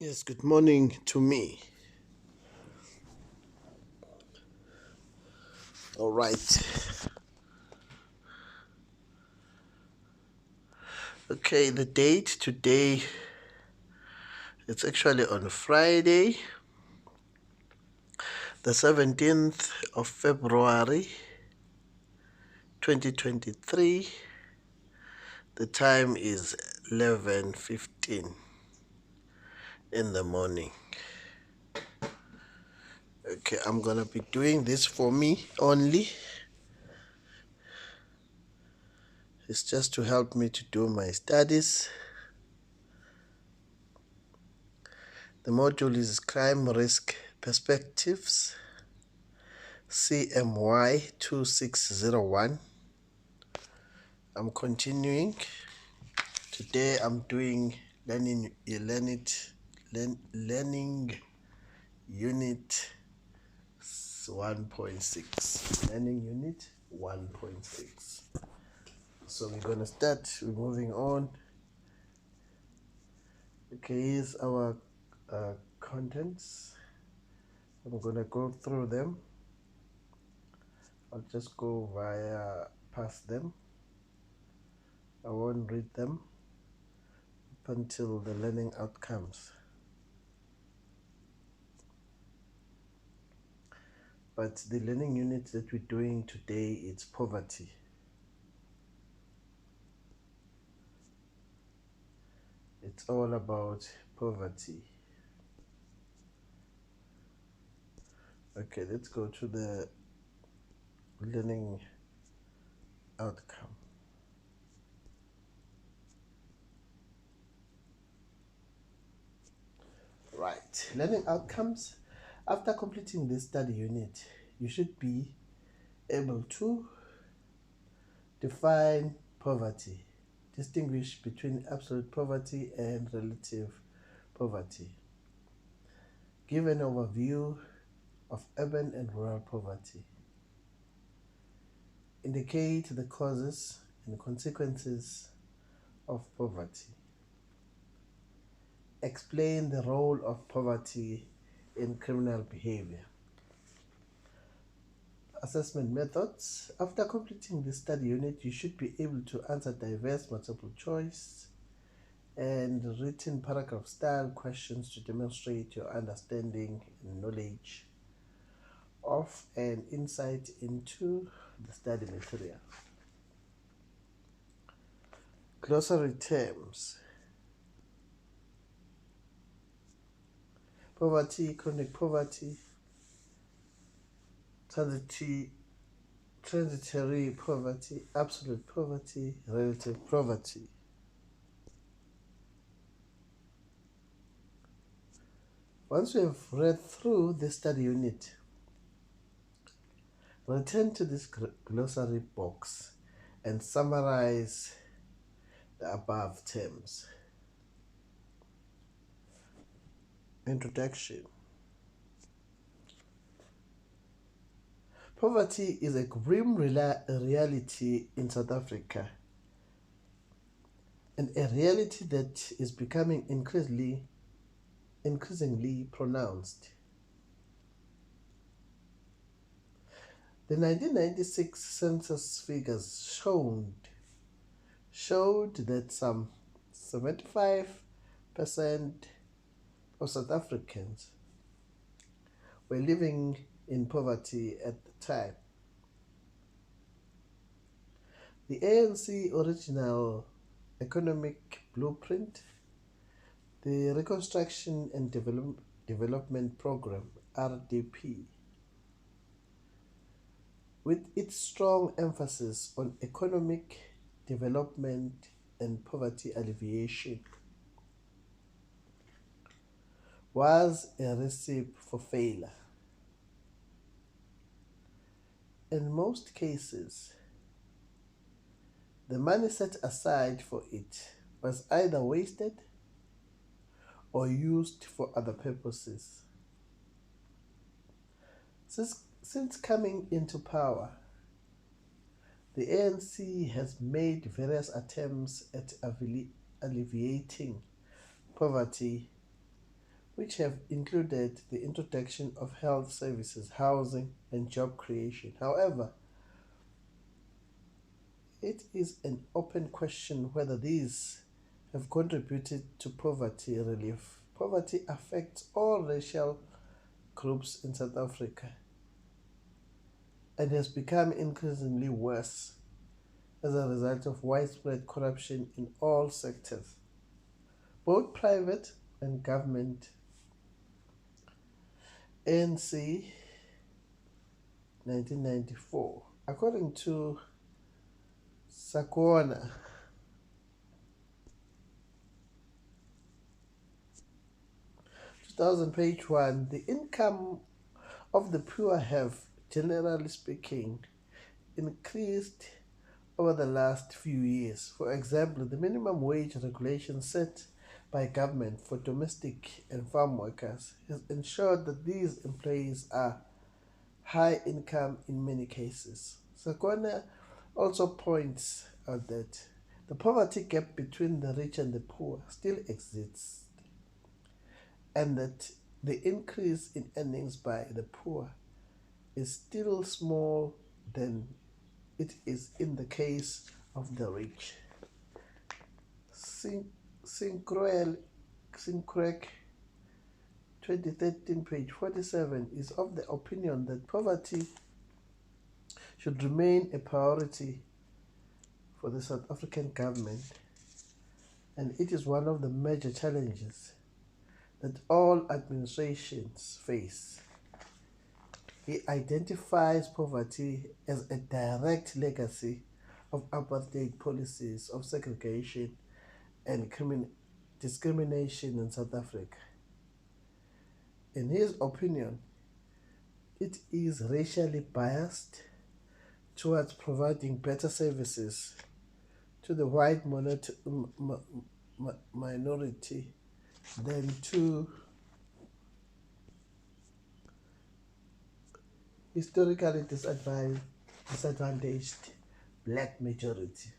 Yes, good morning to me. All right. Okay, the date today, it's actually on Friday, the 17th of February, 2023. The time is 11:15 in the morning. Okay, I'm going to be doing this for me only. It's just to help me to do my studies. The module is Crime Risk Perspectives, CMY 2601. I'm continuing. Today I'm doing learning unit 1.6. Learning unit 1.6. So we're gonna start. We're moving on. Okay, here's our contents. I'm gonna go through them. I'll just go via past them. I won't read them up until the learning outcomes. But the learning unit that we're doing today is poverty. It's all about poverty. Okay, let's go to the learning outcome. Right, learning outcomes. After completing this study unit, you should be able to define poverty, distinguish between absolute poverty and relative poverty, give an overview of urban and rural poverty, indicate the causes and consequences of poverty, explain the role of poverty in criminal behavior. Assessment methods. After completing the study unit, you should be able to answer diverse multiple choice and written paragraph style questions to demonstrate your understanding and knowledge of and insight into the study material. Glossary terms. Poverty, chronic poverty, transitory poverty, absolute poverty, relative poverty. Once we have read through the study unit, return to this glossary box and summarize the above terms. Introduction. Poverty is a grim reality in South Africa, and a reality that is becoming increasingly pronounced. The 1996 census figures showed that some 75% of South Africans were living in poverty at the time. The ANC original economic blueprint, the Reconstruction and Development Program (RDP), with its strong emphasis on economic development and poverty alleviation, was a recipe for failure. In most cases, the money set aside for it was either wasted or used for other purposes. Since coming into power, the ANC has made various attempts at alleviating poverty which have included the introduction of health services, housing, and job creation. However, it is an open question whether these have contributed to poverty relief. Poverty affects all racial groups in South Africa and has become increasingly worse as a result of widespread corruption in all sectors, both private and government. ANC 1994. According to Sakona, 2000, page 1, the income of the poor have, generally speaking, increased over the last few years. For example, the minimum wage regulation set by government for domestic and farm workers has ensured that these employees are high income in many cases. Sakona also points out that the poverty gap between the rich and the poor still exists, and that the increase in earnings by the poor is still small than it is in the case of the rich. Syncrek 2013, page 47, is of the opinion that poverty should remain a priority for the South African government, and it is one of the major challenges that all administrations face. He identifies poverty as a direct legacy of apartheid policies of segregation and discrimination in South Africa. In his opinion, it is racially biased towards providing better services to the white minority than to historically disadvantaged black majority.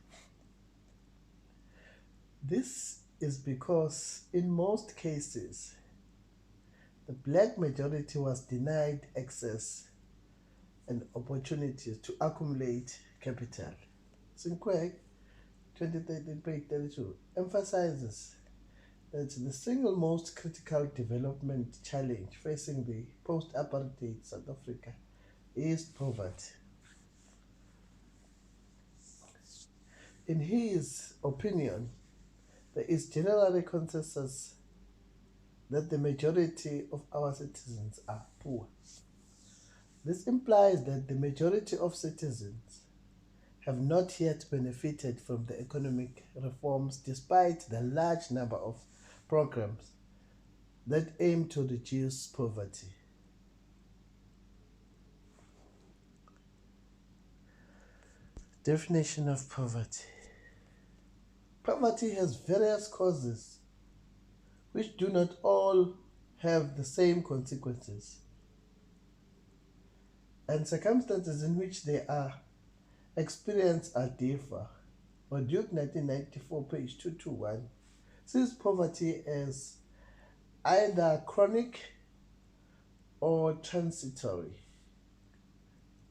This is because in most cases, the black majority was denied access and opportunities to accumulate capital. Syncrek 2013, page 32, emphasizes that the single most critical development challenge facing the post-apartheid South Africa is poverty. In his opinion, there is generally consensus that the majority of our citizens are poor. This implies that the majority of citizens have not yet benefited from the economic reforms despite the large number of programs that aim to reduce poverty. Definition of poverty. Poverty has various causes which do not all have the same consequences, and circumstances in which they are experienced are differ. Duke 1994, page 221, sees poverty as either chronic or transitory.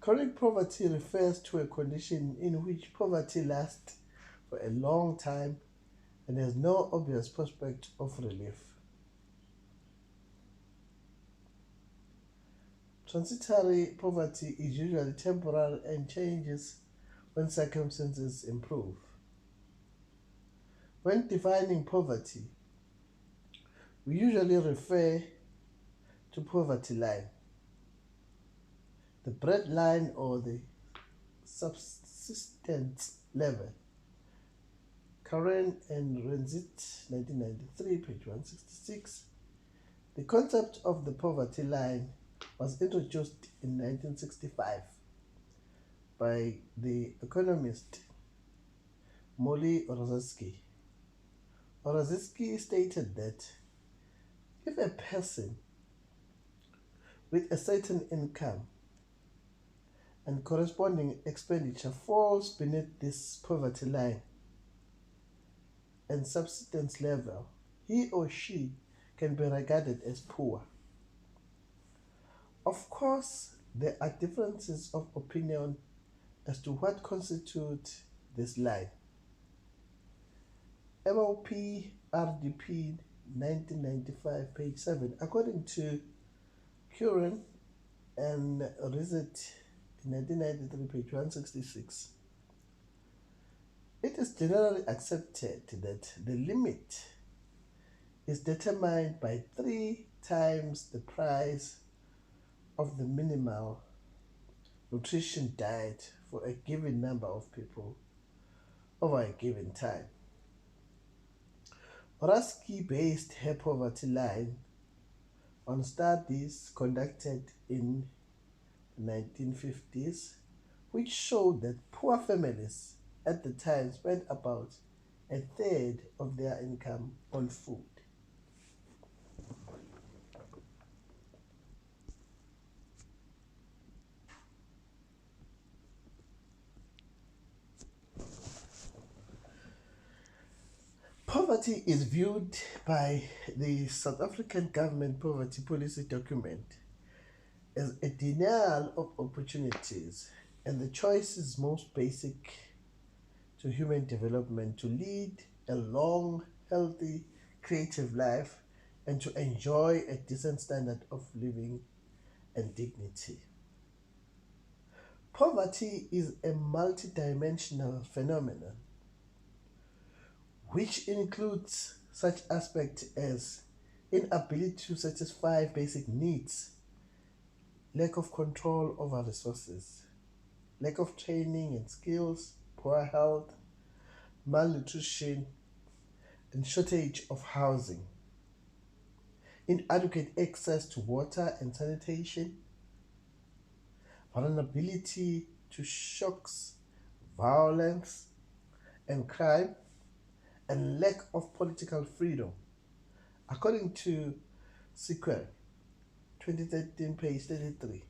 Chronic poverty refers to a condition in which poverty lasts for a long time and has no obvious prospect of relief. Transitory poverty is usually temporary and changes when circumstances improve. When defining poverty, we usually refer to poverty line, the bread line, or the subsistence level. Karen and Renzit, 1993, page 166. The concept of the poverty line was introduced in 1965 by the economist Molly Orzesky. Orzesky stated that if a person with a certain income and corresponding expenditure falls beneath this poverty line and subsistence level, he or she can be regarded as poor. Of course, there are differences of opinion as to what constitutes this line. MOP RDP 1995, page 7, according to Curran and Rizet in 1993, page 166, it is generally accepted that the limit is determined by 3 times the price of the minimal nutrition diet for a given number of people over a given time. Orsky based her poverty line on studies conducted in the 1950s, which showed that poor families at the time spent about a third of their income on food. Poverty is viewed by the South African government poverty policy document as a denial of opportunities and the choices most basic to human development to lead a long, healthy, creative life and to enjoy a decent standard of living and dignity. Poverty is a multidimensional phenomenon which includes such aspects as inability to satisfy basic needs, lack of control over resources, lack of training and skills, poor health, malnutrition, and shortage of housing, inadequate access to water and sanitation, vulnerability to shocks, violence, and crime, and lack of political freedom, according to Sequel, 2013, page 33.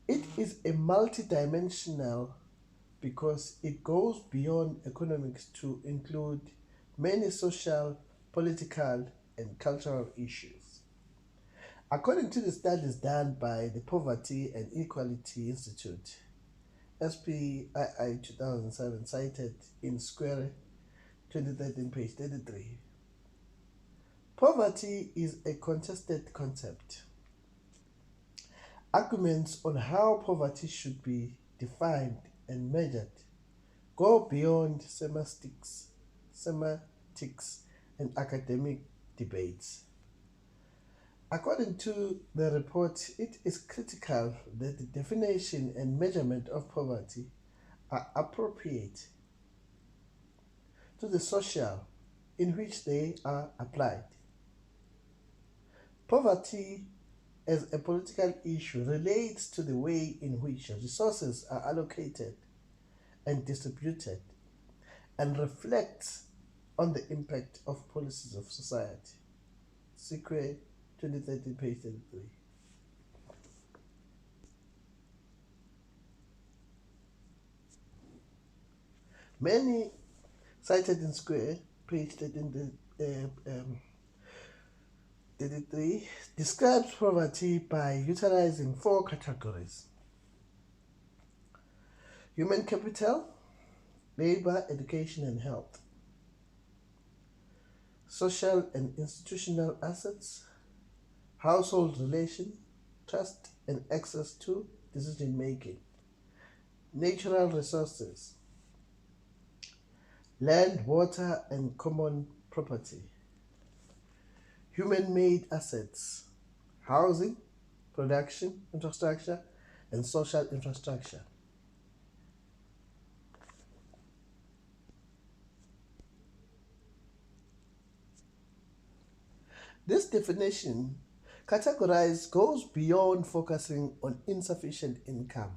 It is a multidimensional because it goes beyond economics to include many social, political, and cultural issues. According to the studies done by the Poverty and Equality Institute, SPII 2007, cited in Square 2013, page 33, poverty is a contested concept. Arguments on how poverty should be defined and measured go beyond semantics and academic debates. According to the report, it is critical that the definition and measurement of poverty are appropriate to the social in which they are applied. Poverty as a political issue relates to the way in which resources are allocated and distributed and reflects on the impact of policies of society. Secret 2013, page 33. Many cited in Square, page 13, 33, describes poverty by utilizing 4 categories: human capital, labor, education, and health; social and institutional assets; household relation, trust and access to decision making; natural resources, land, water, and common property; human-made assets, housing, production, infrastructure, and social infrastructure. This definition categorized goes beyond focusing on insufficient income,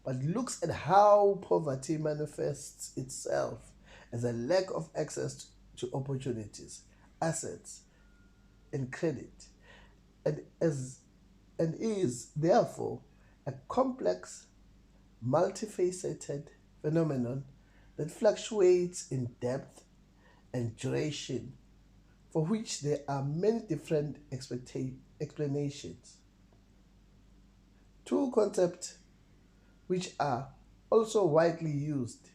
but looks at how poverty manifests itself as a lack of access to opportunities, assets, and credit, and is therefore a complex, multifaceted phenomenon that fluctuates in depth and duration for which there are many different explanations. Two concepts which are also widely used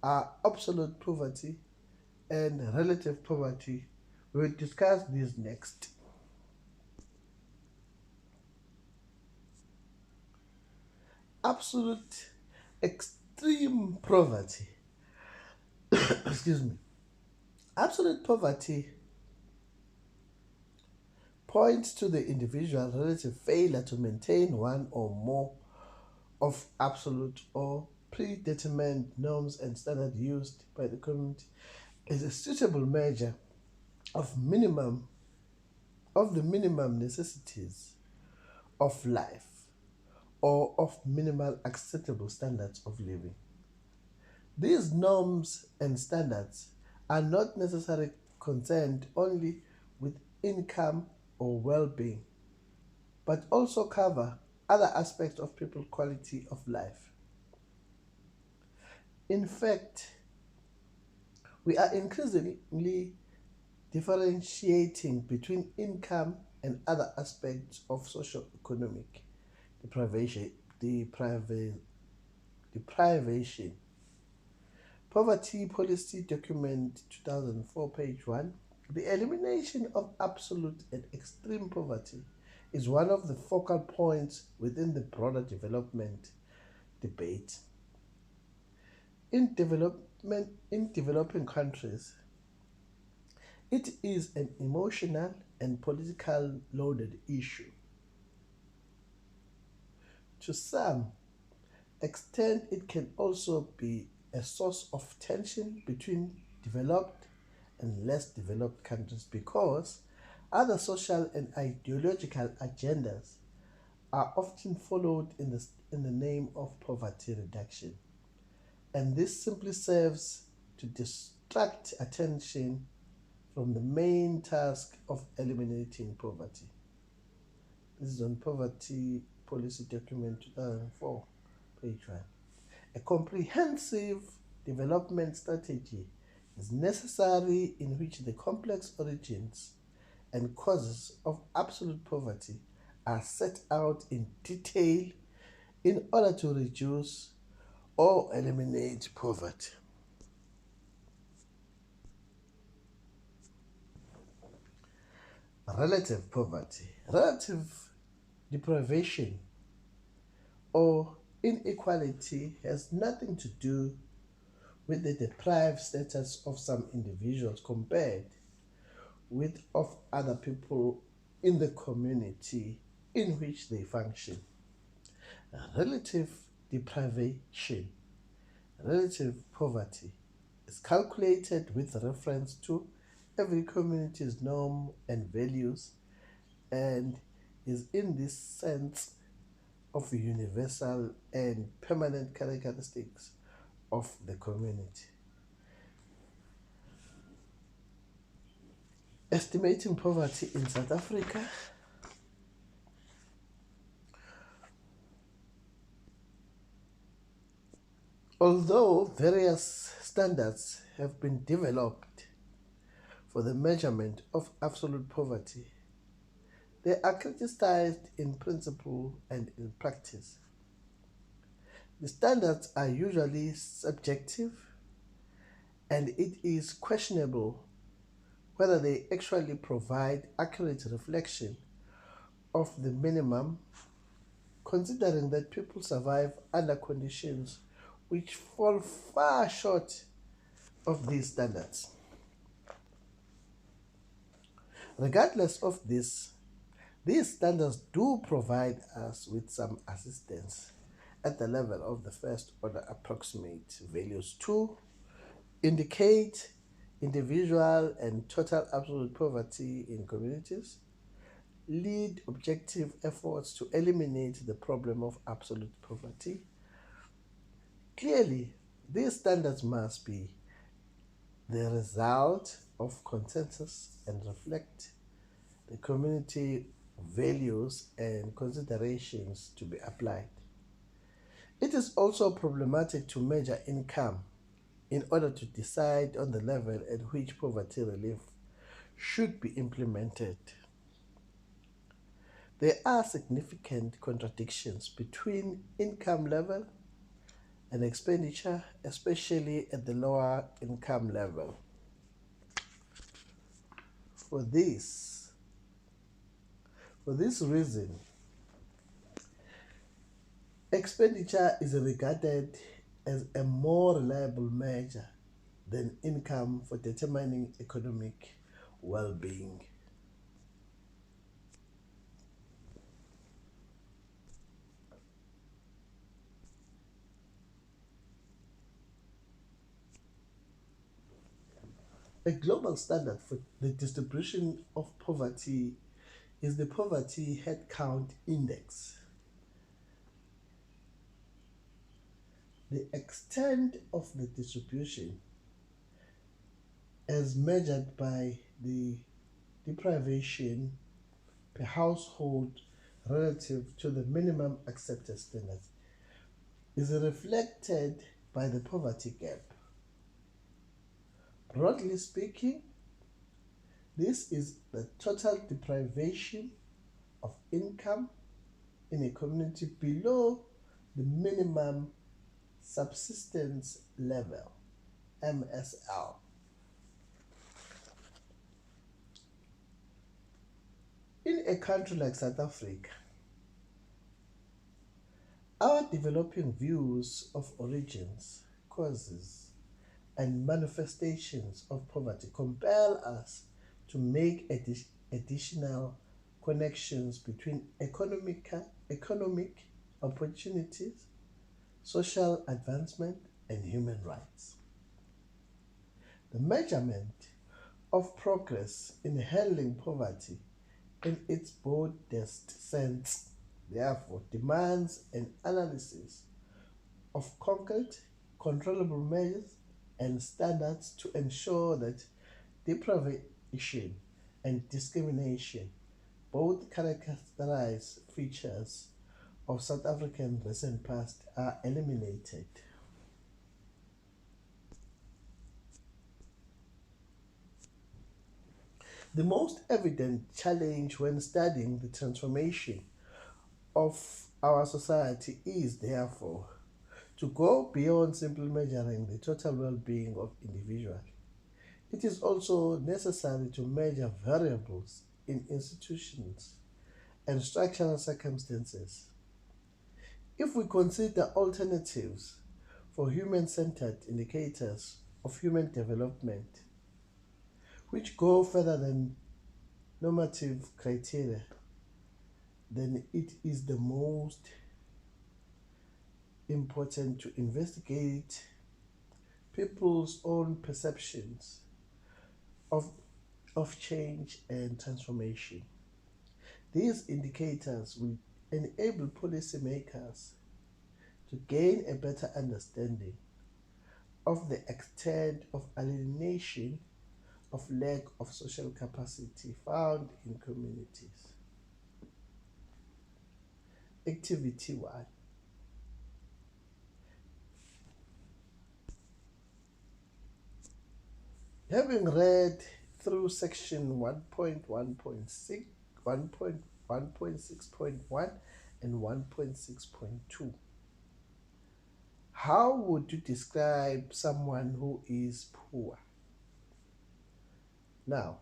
are absolute poverty and relative poverty. We will discuss these next. Absolute extreme poverty. Excuse me. Absolute poverty points to the individual relative failure to maintain one or more of absolute or predetermined norms and standards used by the community as a suitable measure of the minimum necessities of life or of minimal acceptable standards of living. These norms and standards are not necessarily concerned only with income or well-being, but also cover other aspects of people's quality of life. In fact, we are increasingly differentiating between income and other aspects of socio-economic deprivation, deprivation. Poverty Policy Document 2004, page 1. The elimination of absolute and extreme poverty is one of the focal points within the broader development debate. In developing countries, it is an emotional and political loaded issue. To some extent, it can also be a source of tension between developed and less developed countries because other social and ideological agendas are often followed in the name of poverty reduction. And this simply serves to distract attention from the main task of eliminating poverty. This is on Poverty Policy Document 2004, page 1. A comprehensive development strategy is necessary in which the complex origins and causes of absolute poverty are set out in detail in order to reduce or eliminate poverty. Relative poverty. Relative deprivation or inequality has nothing to do with the deprived status of some individuals compared with of other people in the community in which they function. Relative deprivation, relative poverty, is calculated with reference to every community's norm and values and is in this sense of universal and permanent characteristics of the community. Estimating poverty in South Africa. Although various standards have been developed for the measurement of absolute poverty, they are criticized in principle and in practice. The standards are usually subjective, and it is questionable whether they actually provide accurate reflection of the minimum, considering that people survive under conditions which fall far short of these standards. Regardless of this, these standards do provide us with some assistance at the level of the first order approximate values to indicate individual and total absolute poverty in communities, lead objective efforts to eliminate the problem of absolute poverty. Clearly, these standards must be the result of consensus and reflect the community values and considerations to be applied. It is also problematic to measure income in order to decide on the level at which poverty relief should be implemented. There are significant contradictions between income level and expenditure, especially at the lower income level. For this, for this reason, expenditure is regarded as a more reliable measure than income for determining economic well-being. A global standard for the distribution of poverty is the Poverty Headcount Index. The extent of the distribution, as measured by the deprivation per household relative to the minimum accepted standards, is reflected by the poverty gap. Broadly speaking, this is the total deprivation of income in a community below the minimum subsistence level, MSL. In a country like South Africa, our developing views of origins, causes, and manifestations of poverty compel us to make additional connections between economic opportunities, social advancement, and human rights. The measurement of progress in handling poverty in its broadest sense, therefore, demands an analysis of concrete, controllable measures and standards to ensure that deprivation and discrimination, both characterized features of South African recent past, are eliminated. The most evident challenge when studying the transformation of our society is, therefore, to go beyond simply measuring the total well-being of individuals. It is also necessary to measure variables in institutions and structural circumstances. If we consider alternatives for human-centered indicators of human development, which go further than normative criteria, then it is the most important to investigate people's own perceptions of, of change and transformation. These indicators will enable policymakers to gain a better understanding of the extent of alienation of lack of social capacity found in communities. Activity 1. Having read through section 1.1.6, 1.1.6.1 and 1.6.2, how would you describe someone who is poor? Now,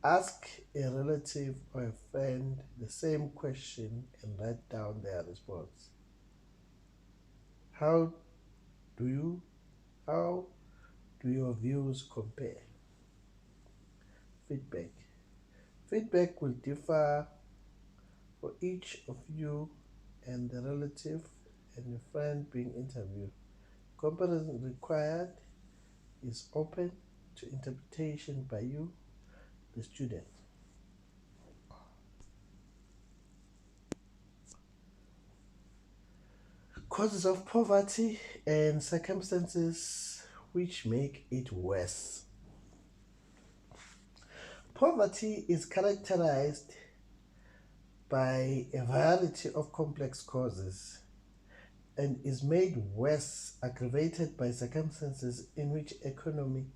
ask a relative or a friend the same question and write down their response. How do you how do your views compare? Feedback. Feedback will differ for each of you and the relative and the friend being interviewed. Comparison required is open to interpretation by you, the student. Causes of poverty and circumstances which make it worse. Poverty is characterized by a variety of complex causes and is made worse, aggravated by circumstances in which economy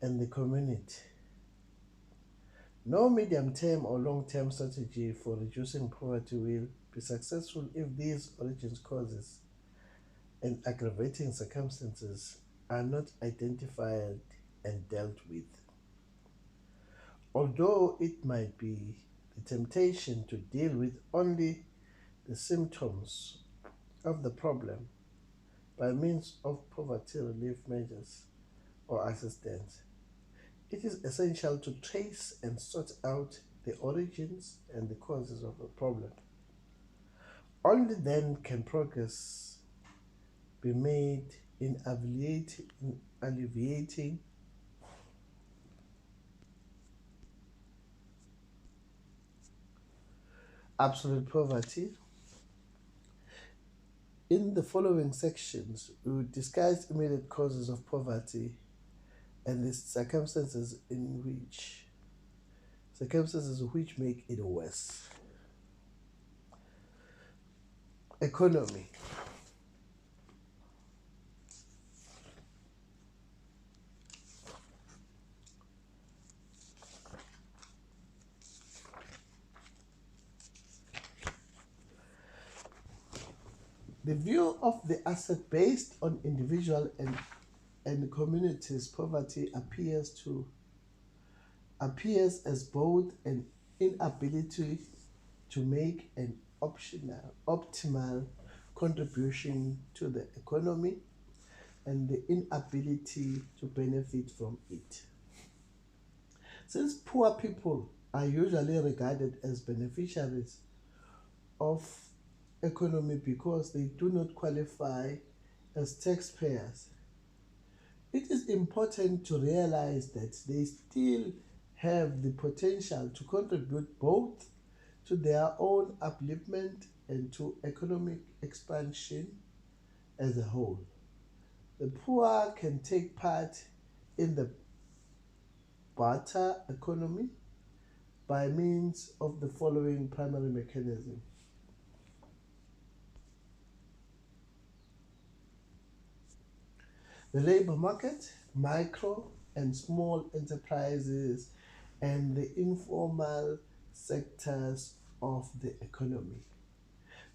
and the community No medium-term or long-term strategy for reducing poverty will be successful if these origins causes and aggravating circumstances are not identified and dealt with. Although it might be the temptation to deal with only the symptoms of the problem by means of poverty relief measures or assistance, it is essential to trace and sort out the origins and the causes of the problem. Only then can progress be made in alleviating absolute poverty. In the following sections, we will discuss immediate causes of poverty and the circumstances which make it worse. Economy. The view of the asset based on individual and communities poverty appears as both an inability to make an optimal contribution to the economy and the inability to benefit from it. Since poor people are usually regarded as beneficiaries of economy because they do not qualify as taxpayers, it is important to realize that they still have the potential to contribute both to their own upliftment and to economic expansion as a whole. The poor can take part in the barter economy by means of the following primary mechanism. The labor market, micro and small enterprises, and the informal sectors of the economy.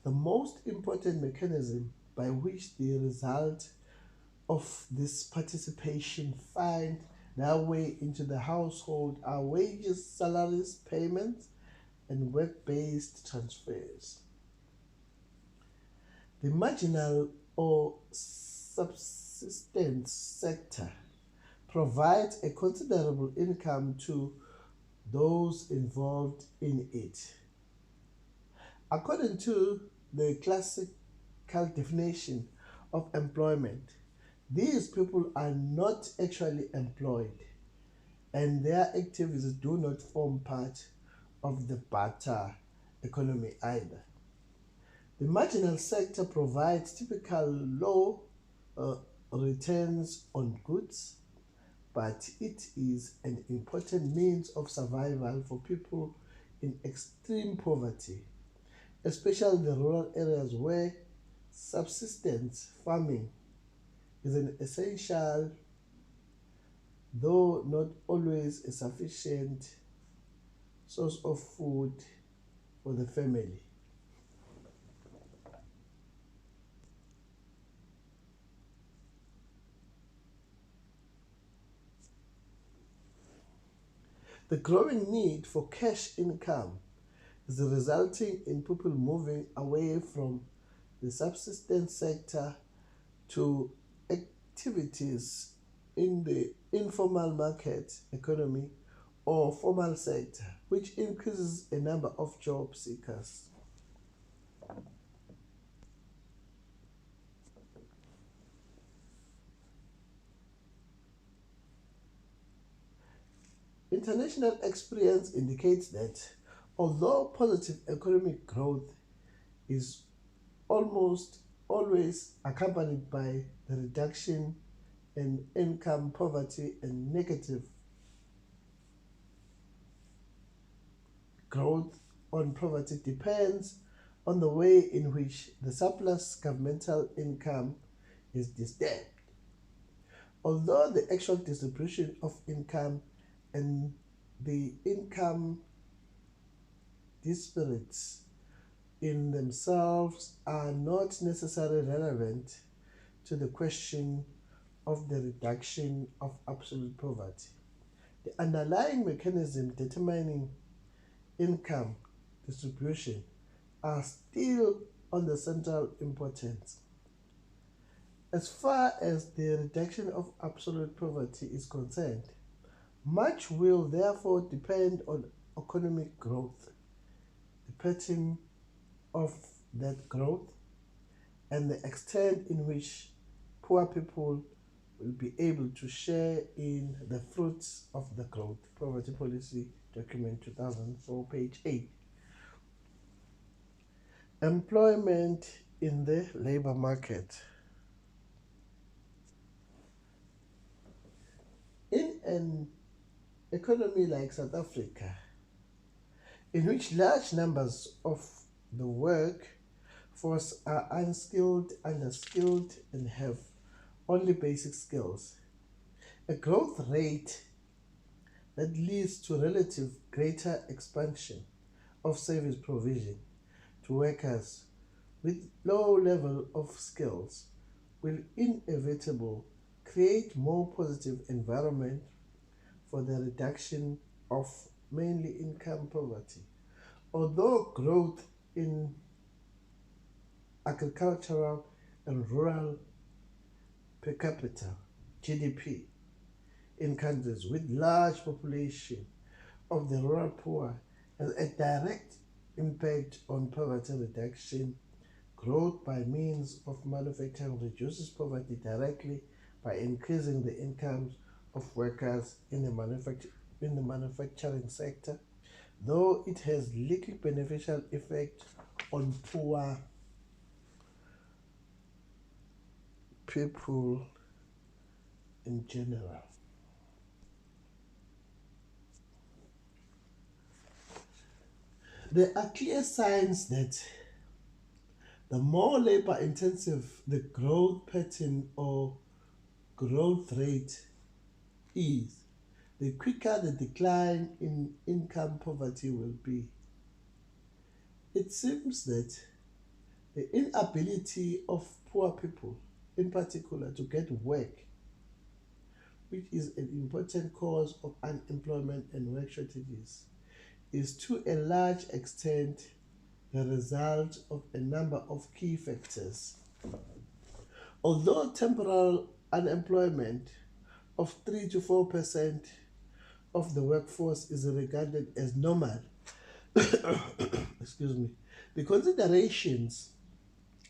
The most important mechanism by which the result of this participation find their way into the household are wages, salaries, payments, and work-based transfers. The marginal or subsistence sector provides a considerable income to those involved in it. According to the classical definition of employment, these people are not actually employed and their activities do not form part of the barter economy either. The marginal sector provides typical low uh, returns on goods, but it is an important means of survival for people in extreme poverty, especially the rural areas where subsistence farming is an essential, though not always a sufficient, source of food for the family. The growing need for cash income is resulting in people moving away from the subsistence sector to activities in the informal market economy or formal sector, which increases a number of job seekers. International experience indicates that although positive economic growth is almost always accompanied by the reduction in income poverty and negative growth on poverty depends on the way in which the surplus governmental income is distributed. Although the actual distribution of income and the income disparities in themselves are not necessarily relevant to the question of the reduction of absolute poverty. The underlying mechanism determining income distribution are still on the central importance. As far as the reduction of absolute poverty is concerned, much will therefore depend on economic growth, the pattern of that growth, and the extent in which poor people will be able to share in the fruits of the growth. Poverty Policy Document 2004, page 8. Employment in the labor market. In an economy like South Africa, in which large numbers of the workforce are unskilled, underskilled, and have only basic skills, a growth rate that leads to relative greater expansion of service provision to workers with low level of skills will inevitably create more positive environment for the reduction of mainly income poverty. Although growth in agricultural and rural per capita GDP in countries with large population of the rural poor has a direct impact on poverty reduction. Growth by means of manufacturing reduces poverty directly by increasing the incomes of workers in the manufacturing sector, though it has little beneficial effect on poor people in general. There are clear signs that the more labor intensive the growth pattern or growth rate is, the quicker the decline in income poverty will be. It seems that the inability of poor people, in particular, to get work, which is an important cause of unemployment and work shortages, is to a large extent the result of a number of key factors. Although temporal unemployment of 3 to 4% of the workforce is regarded as normal, excuse me, the considerations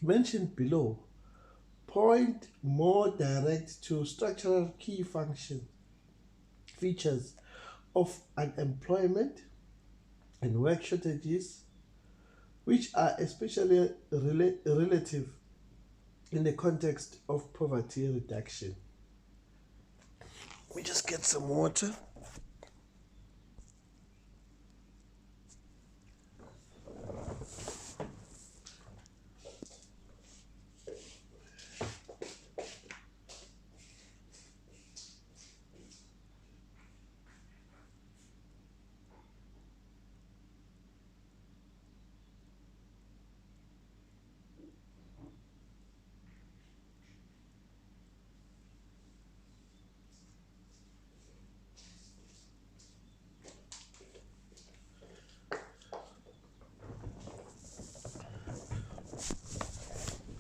mentioned below point more direct to structural key features of unemployment and work shortages, which are especially relative in the context of poverty reduction. We just get some water.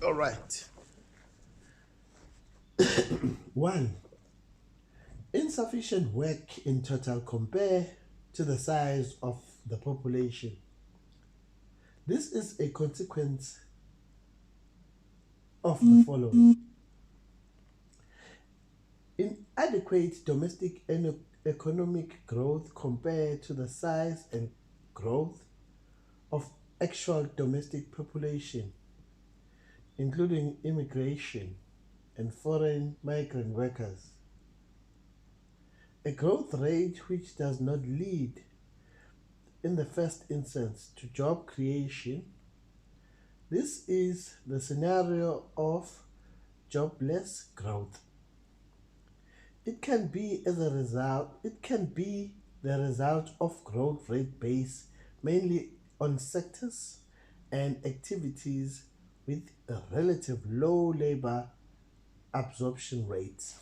All right. 1. Insufficient work in total compared to the size of the population. This is a consequence of the following. Inadequate domestic and economic growth compared to the size and growth of actual domestic population, including immigration and foreign migrant workers. A growth rate which does not lead, in the first instance, to job creation. This is the scenario of It can be the the result of growth rate based mainly on sectors and activities with a relative low labor absorption rates.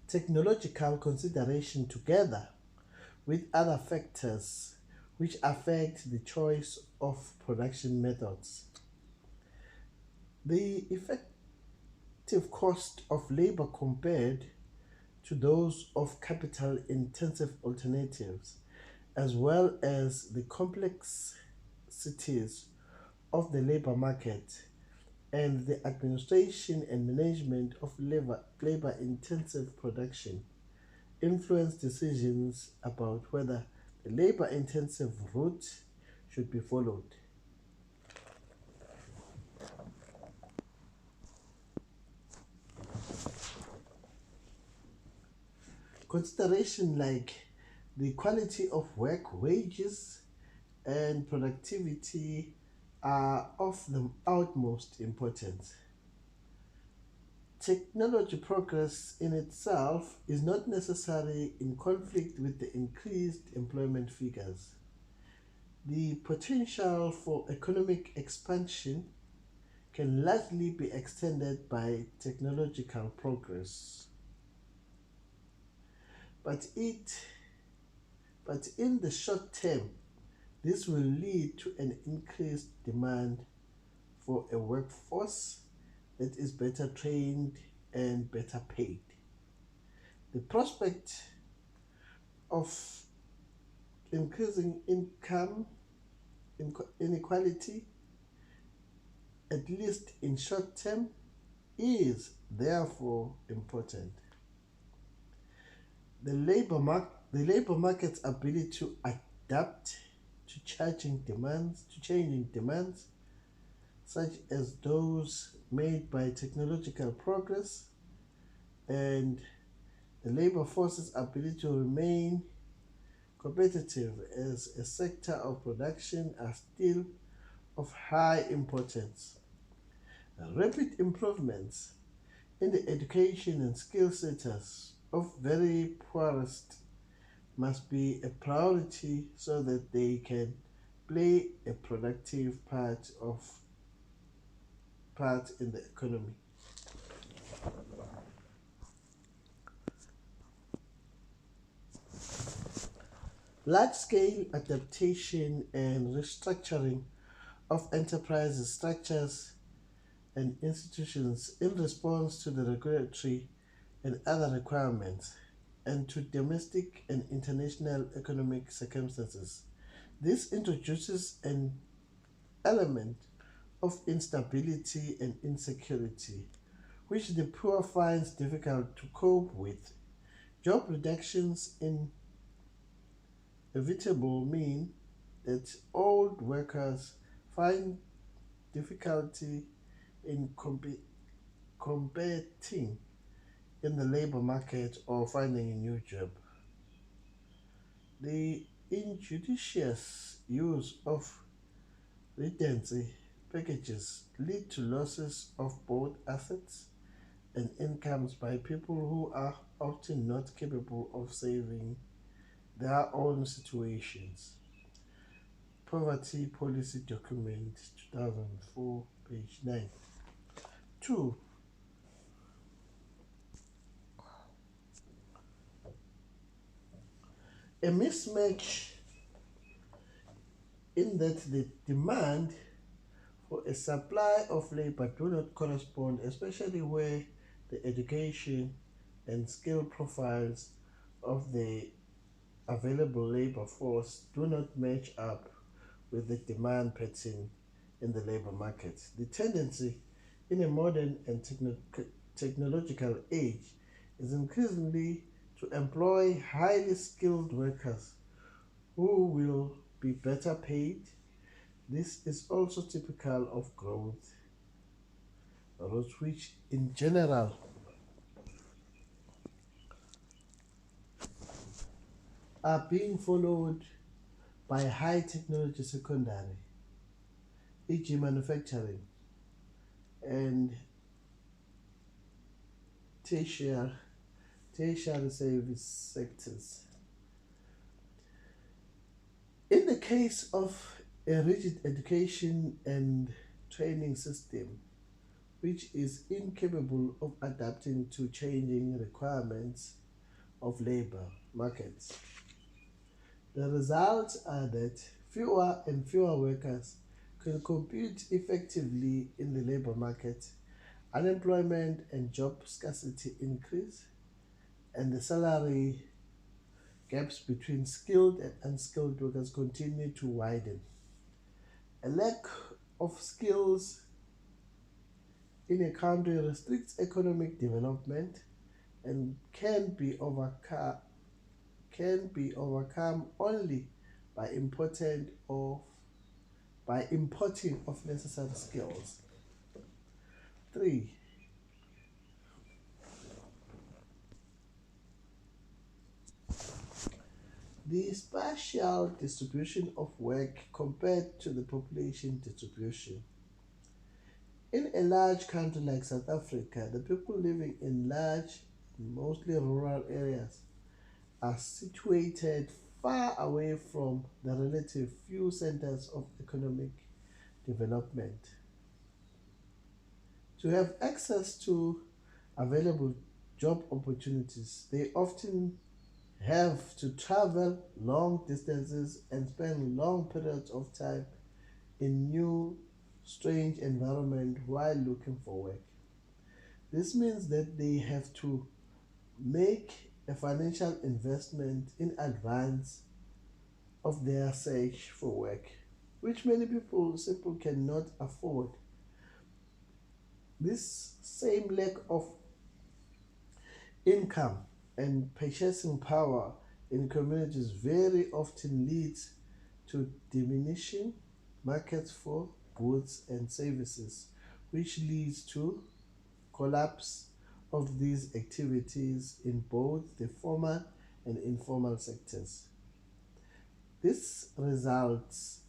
Technological consideration together with other factors which affect the choice of production methods. The effective cost of labor compared to those of capital intensive alternatives, as well as the complexities of the labor market and the administration and management of labor intensive production influence decisions about whether the labor intensive route should be followed. Consideration like the quality of work, wages, and productivity are of the utmost importance. Technology progress in itself is not necessarily in conflict with the increased employment figures. The potential for economic expansion can largely be extended by technological progress, but it but in the short term, this will lead to an increased demand for a workforce that is better trained and better paid. The prospect of increasing income inequality, at least in short term, is therefore important. The labor market's ability to adapt to changing demands, such as those made by technological progress, and the labor force's ability to remain competitive as a sector of production are still of high importance. Rapid improvements in the education and skill status of very poorest must be a priority so that they can play a productive part in the economy. Large-scale adaptation and restructuring of enterprises structures and institutions in response to the regulatory and other requirements and to domestic and international economic circumstances. This introduces an element of instability and insecurity, which the poor finds difficult to cope with. Job reductions inevitable mean that old workers find difficulty in competing in the labor market or finding a new job. The injudicious use of redundancy packages lead to losses of both assets and incomes by people who are often not capable of saving their own situations. Poverty Policy Document 2004, page 9. 2. A mismatch in that the demand for a supply of labor do not correspond, especially where the education and skill profiles of the available labor force do not match up with the demand pattern in the labor market. The tendency in a modern and technological age is increasingly to employ highly skilled workers who will be better paid. This is also typical of growth roles which in general are being followed by high technology secondary, e.g. manufacturing, and tertiary, tertiary service sectors. In the case of a rigid education and training system, which is incapable of adapting to changing requirements of labor markets, the results are that fewer and fewer workers can compete effectively in the labor market, unemployment and job scarcity increase, and the salary gaps between skilled and unskilled workers continue to widen. A lack of skills in a country restricts economic development and can be overcome only by importing of necessary skills. 3. The spatial distribution of work compared to the population distribution. In a large country like South Africa, the people living in large, mostly rural areas are situated far away from the relative few centers of economic development. To have access to available job opportunities, they often have to travel long distances and spend long periods of time in new, strange environment while looking for work. This means that they have to make a financial investment in advance of their search for work, which many people simply cannot afford. This same lack of income and purchasing power in communities very often leads to diminishing markets for goods and services, which leads to collapse of these activities in both the formal and informal sectors. This results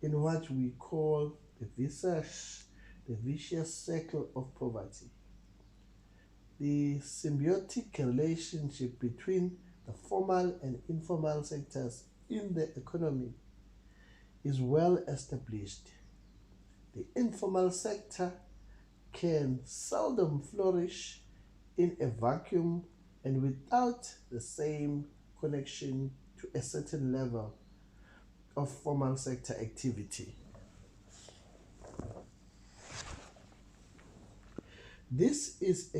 in what we call the vicious cycle of poverty. The symbiotic relationship between the formal and informal sectors in the economy is well established. The informal sector can seldom flourish in a vacuum and without the same connection to a certain level of formal sector activity. This is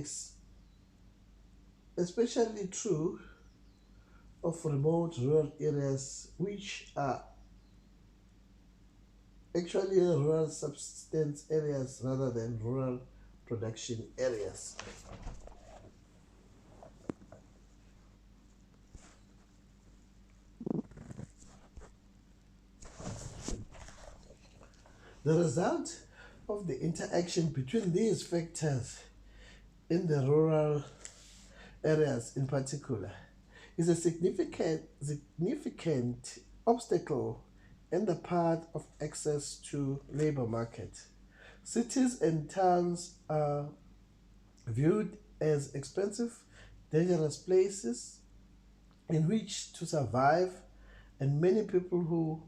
especially true of remote rural areas, which are actually rural subsistence areas rather than rural production areas. The result of the interaction between these factors in the rural areas in particular is a significant obstacle in the path of access to labor market. Cities and towns are viewed as expensive, dangerous places in which to survive, and many people who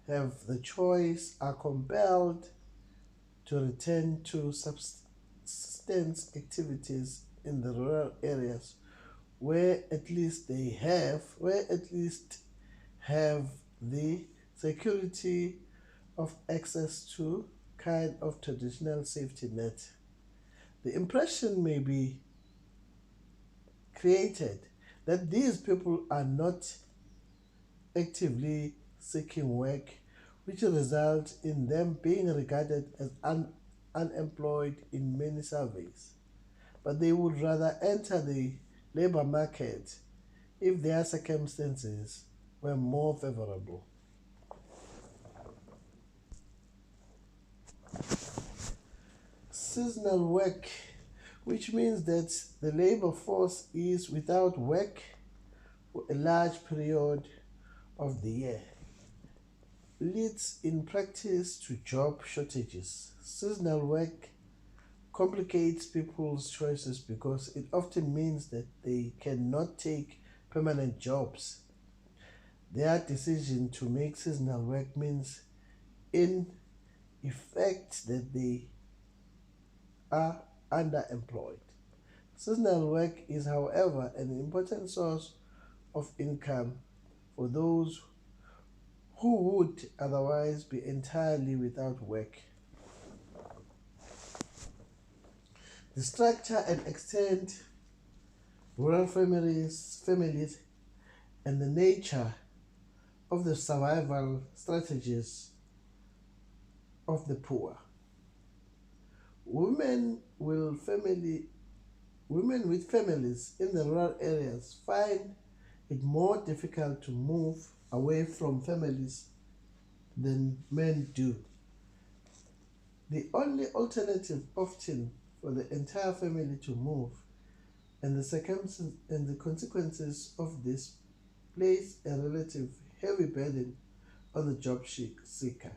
have the choice are compelled to return to subsistence activities in the rural areas where at least have the security of access to kind of traditional safety net. The impression may be created that these people are not actively seeking work, which results in them being regarded as unemployed in many surveys. But they would rather enter the labor market if their circumstances were more favorable. Seasonal work, which means that the labor force is without work for a large period of the year, leads in practice to job shortages. Seasonal work complicates people's choices because it often means that they cannot take permanent jobs. Their decision to make seasonal work means, in effect, that they are underemployed. Seasonal work is, however, an important source of income for those who would otherwise be entirely without work. The structure and extent rural families and the nature of the survival strategies of the poor. Women will family Women with families in the rural areas find it more difficult to move away from families than men do. The only alternative often for the entire family to move, and the consequences of this place a relative heavy burden on the seeker.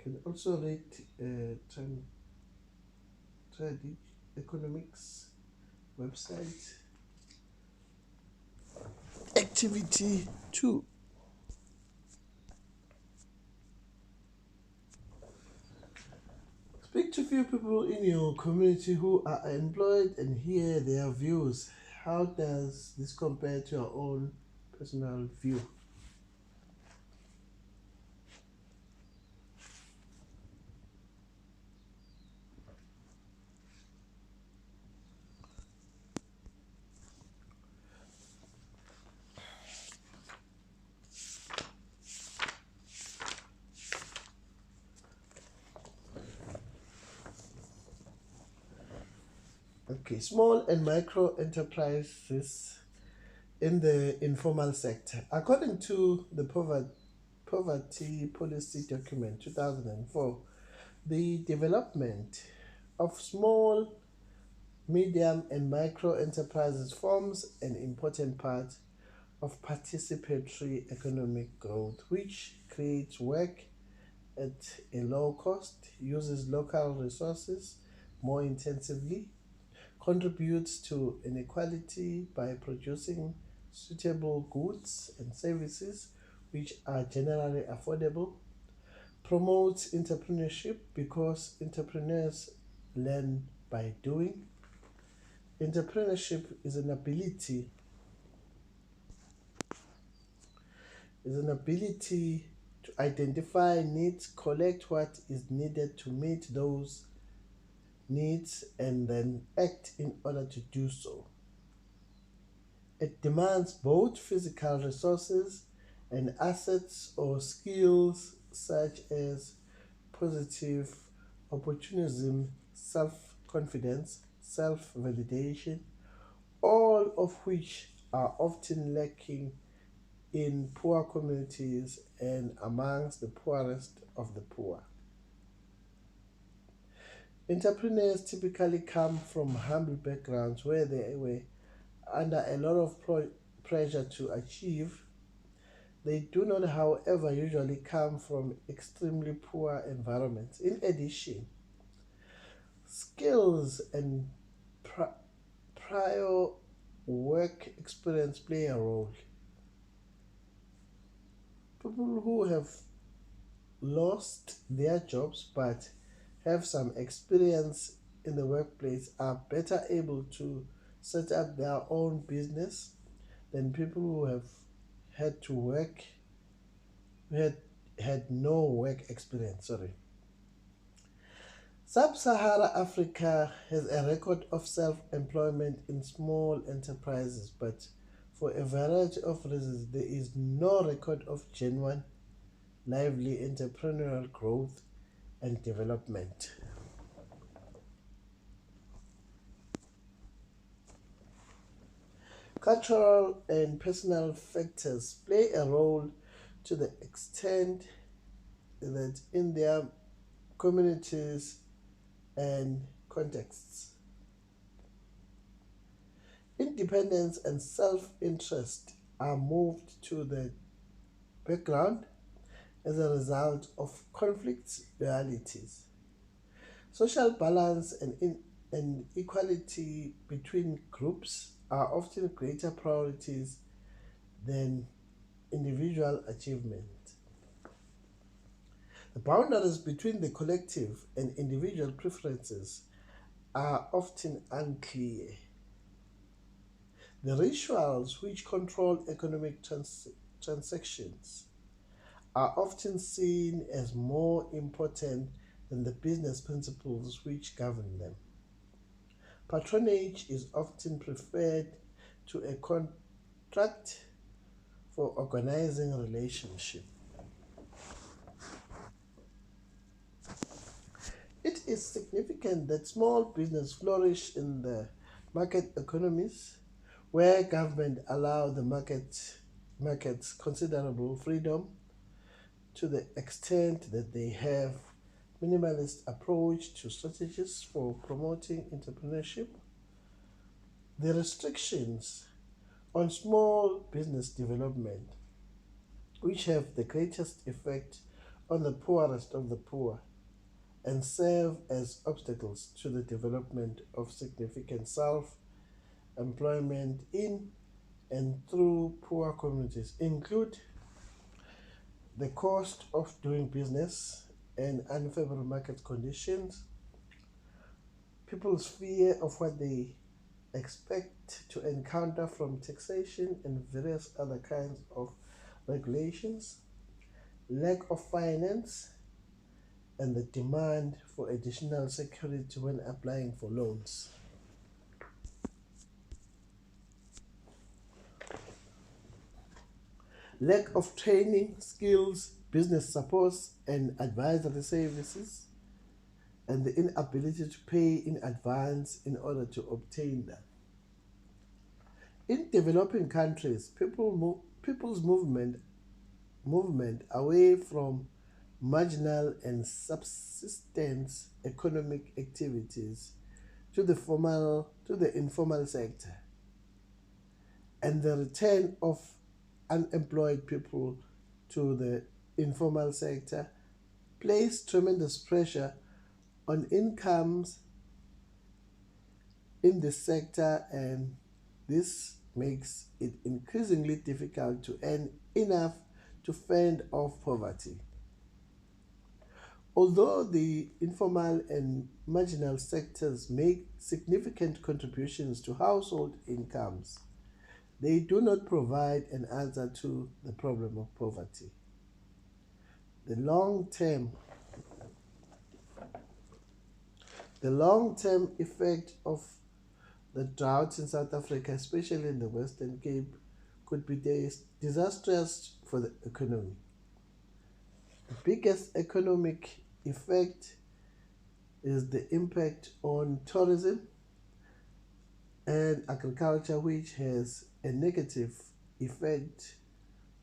Can also read Trade Economics website. Activity 2. Speak to few people in your community who are employed and hear their views. How does this compare to your own personal view? Okay, small and micro enterprises in the informal sector. According to the Poverty Policy Document 2004, the development of small, medium, and micro enterprises forms an important part of participatory economic growth, which creates work at a low cost, uses local resources more intensively, contributes to inequality by producing suitable goods and services which are generally affordable, promotes entrepreneurship because entrepreneurs learn by doing. Entrepreneurship is an ability to identify needs, collect what is needed to meet those needs, and then act in order to do so. It demands both physical resources and assets or skills such as positive opportunism, self confidence, self validation, all of which are often lacking in poor communities and amongst the poorest of the poor. Entrepreneurs typically come from humble backgrounds where they were under a lot of pressure to achieve. They do not, however, usually come from extremely poor environments. In addition, skills and prior work experience play a role. People who have lost their jobs but have some experience in the workplace are better able to set up their own business than people who have had to work who had no work experience. Sorry. Sub-Sahara Africa has a record of self-employment in small enterprises, but for a variety of reasons, there is no record of genuine, lively entrepreneurial growth and development. Cultural and personal factors play a role to the extent that in their communities and contexts. Independence and self interest are moved to the background as a result of conflict realities. Social balance and equality between groups are often greater priorities than individual achievement. The boundaries between the collective and individual preferences are often unclear. The rituals which control economic transactions are often seen as more important than the business principles which govern them. Patronage is often preferred to a contract for organizing a relationship. It is significant that small business flourish in the market economies where government allow the markets considerable freedom to the extent that they have minimalist approach to strategies for promoting entrepreneurship. The restrictions on small business development, which have the greatest effect on the poorest of the poor and serve as obstacles to the development of significant self employment in and through poor communities, include the cost of doing business and unfavorable market conditions, people's fear of what they expect to encounter from taxation and various other kinds of regulations, lack of finance, and the demand for additional security when applying for loans. Lack of training, skills, business supports, and advisory services, and the inability to pay in advance in order to obtain them. In developing countries, people's movement away from marginal and subsistence economic activities to the informal sector, and the return of unemployed people to the informal sector place tremendous pressure on incomes in this sector, and this makes it increasingly difficult to earn enough to fend off poverty. Although the informal and marginal sectors make significant contributions to household incomes, they do not provide an answer to the problem of poverty. The long term the long term effect of the drought in South Africa, especially in the Western Cape, could be disastrous for the economy. The biggest economic effect is the impact on tourism and agriculture, which has a negative effect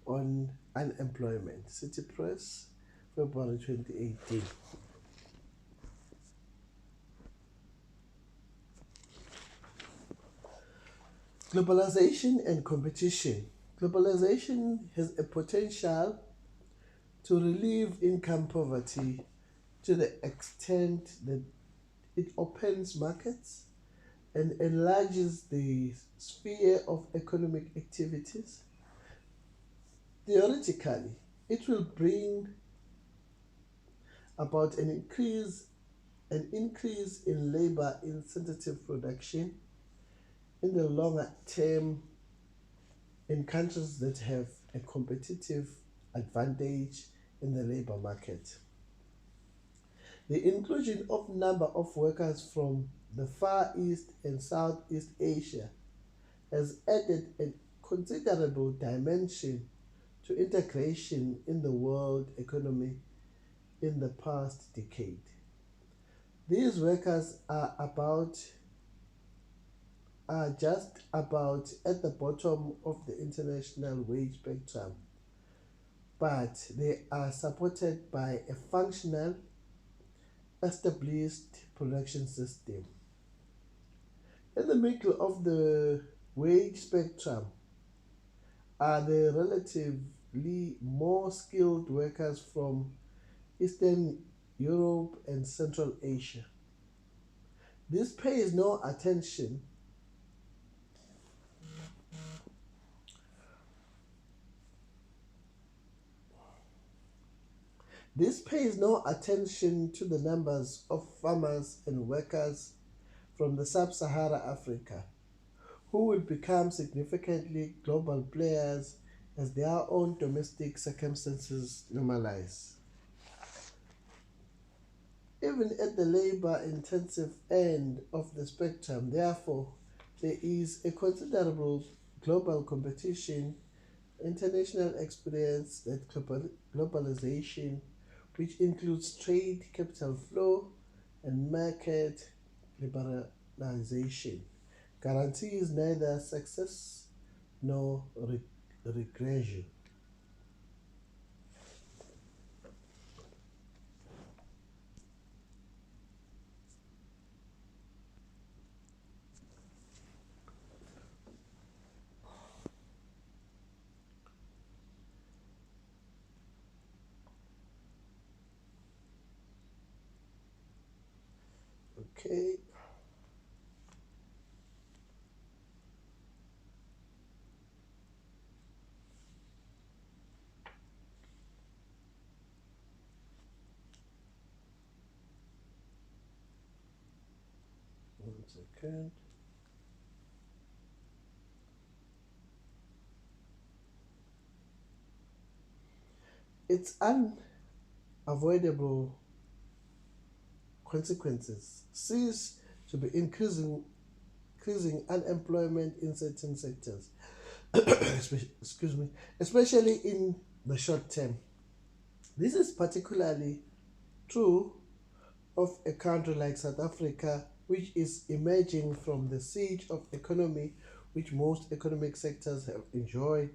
on unemployment. City Press, February 2018. Globalization and competition. Globalization has a potential to relieve income poverty to the extent that it opens markets and enlarges the sphere of economic activities. Theoretically, it will bring about an increase in labor intensive production in the longer term in countries that have a competitive advantage in the labor market. The inclusion of number of workers from the Far East and Southeast Asia has added a considerable dimension to integration in the world economy in the past decade. These workers are just about at the bottom of the international wage spectrum, but they are supported by a functional, established production system. In the middle of the wage spectrum are the relatively more skilled workers from Eastern Europe and Central Asia. This pays no attention This pays no attention to the numbers of farmers and workers from the sub-Sahara Africa who will become significantly global players as their own domestic circumstances normalize. Even at the labor-intensive end of the spectrum, therefore, there is a considerable global competition, international experience that globalization, which includes trade, capital flow, and market liberalization, guarantees neither success nor regression. Okay, one second. It's unavoidable consequences cease to be increasing unemployment in certain sectors, excuse me, especially in the short term. This is particularly true of a country like South Africa, which is emerging from the siege of economy, which most economic sectors have enjoyed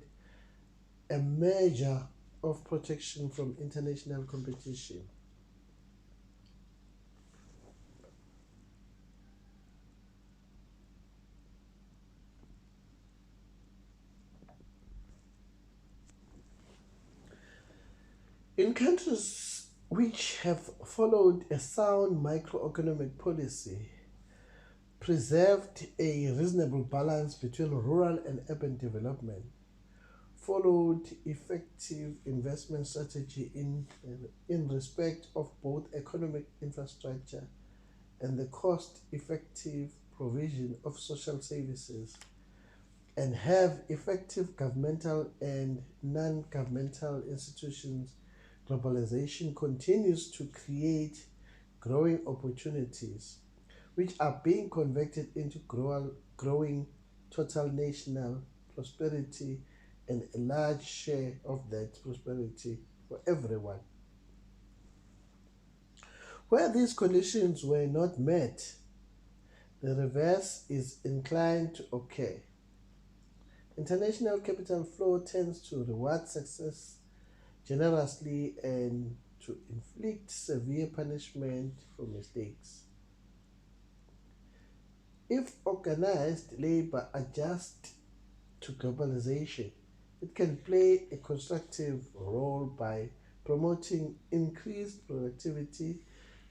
a measure of protection from international competition. In countries which have followed a sound microeconomic policy, preserved a reasonable balance between rural and urban development, followed effective investment strategy in respect of both economic infrastructure and the cost effective provision of social services, and have effective governmental and non governmental institutions, globalization continues to create growing opportunities which are being converted into growing total national prosperity and a large share of that prosperity for everyone. Where these conditions were not met, the reverse is inclined to occur. International capital flow tends to reward success generously and to inflict severe punishment for mistakes. If organized labor adjusts to globalization, it can play a constructive role by promoting increased productivity,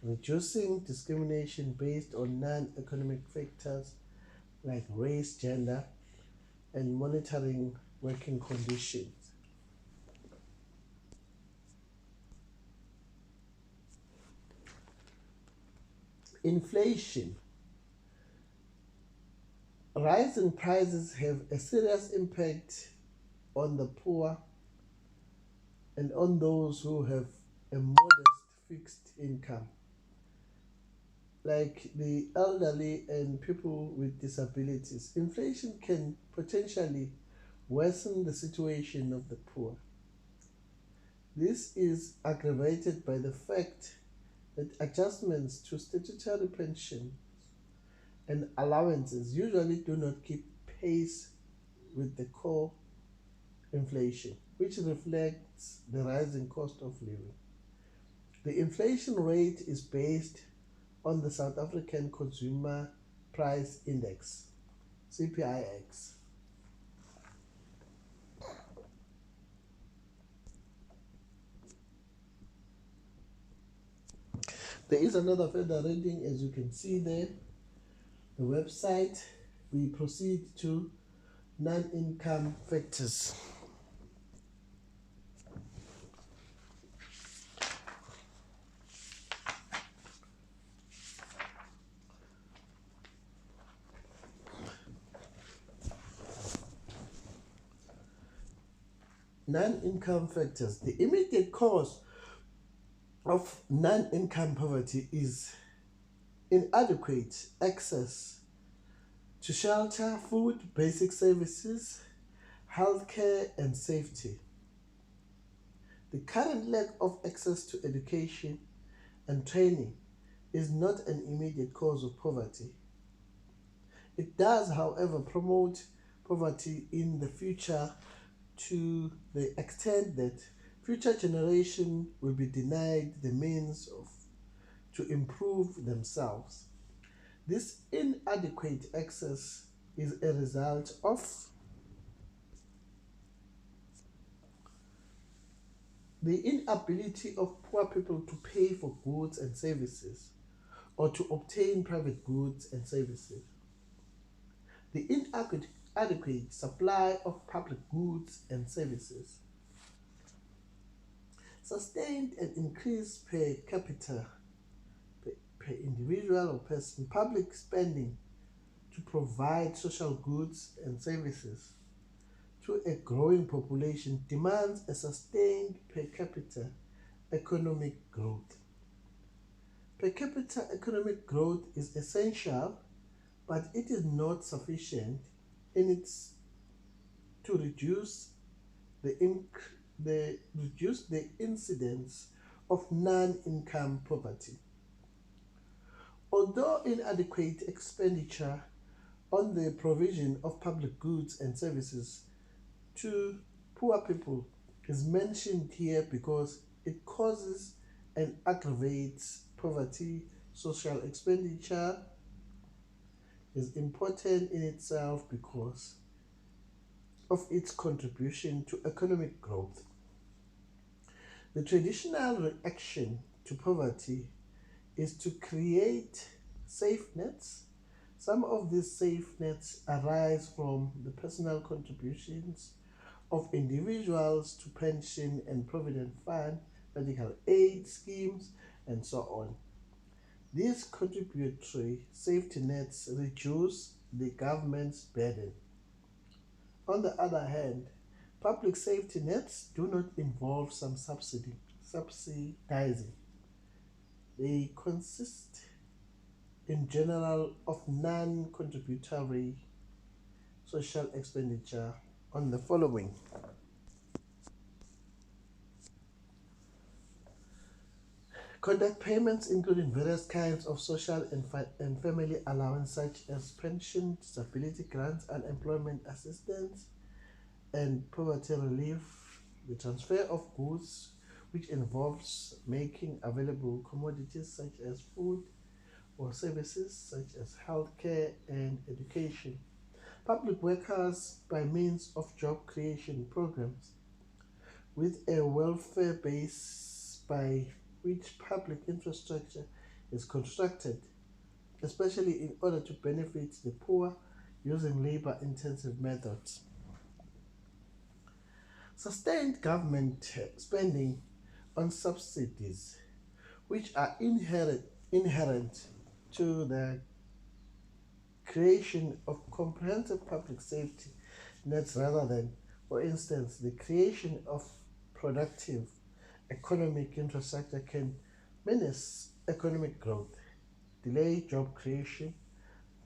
reducing discrimination based on non economic factors like race, gender, and monitoring working conditions. Inflation. Rising prices have a serious impact on the poor and on those who have a modest fixed income, like the elderly and people with disabilities. Inflation can potentially worsen the situation of the poor. This is aggravated by the fact that adjustments to statutory pension and allowances usually do not keep pace with the core inflation, which reflects the rising cost of living. The inflation rate is based on the South African Consumer Price Index, CPIX. There is another further reading, as you can see there, the website. We proceed to non-income factors. Non-income factors. The immediate cause of non-income poverty is inadequate access to shelter, food, basic services, healthcare, and safety. The current lack of access to education and training is not an immediate cause of poverty. It does, however, promote poverty in the future to the extent that future generations will be denied the means to improve themselves. This inadequate access is a result of the inability of poor people to pay for goods and services or to obtain private goods and services. The inadequate supply of public goods and services. Sustained and increased per capita, per individual or person, public spending to provide social goods and services to a growing population demands a sustained per capita economic growth. Per capita economic growth is essential, but it is not sufficient in its to reduce the incidence of non-income poverty. Although inadequate expenditure on the provision of public goods and services to poor people is mentioned here because it causes and aggravates poverty. Social expenditure is important in itself because of its contribution to economic growth. The traditional reaction to poverty is to create safe nets. Some of these safe nets arise from the personal contributions of individuals to pension and provident fund, medical aid schemes, and so on. These contributory safety nets reduce the government's burden. On the other hand, public safety nets do not involve some subsidizing. They consist in general of non-contributory social expenditure on the following: conduct payments including various kinds of social and family allowance such as pension, disability grants, unemployment assistance, and poverty relief, the transfer of goods, which involves making available commodities such as food or services such as healthcare and education. Public workers by means of job creation programs with a welfare base by which public infrastructure is constructed, especially in order to benefit the poor using labor intensive methods. Sustained government spending on subsidies, which are inherent to the creation of comprehensive public safety nets rather than, for instance, the creation of productive economic infrastructure can menace economic growth, delay job creation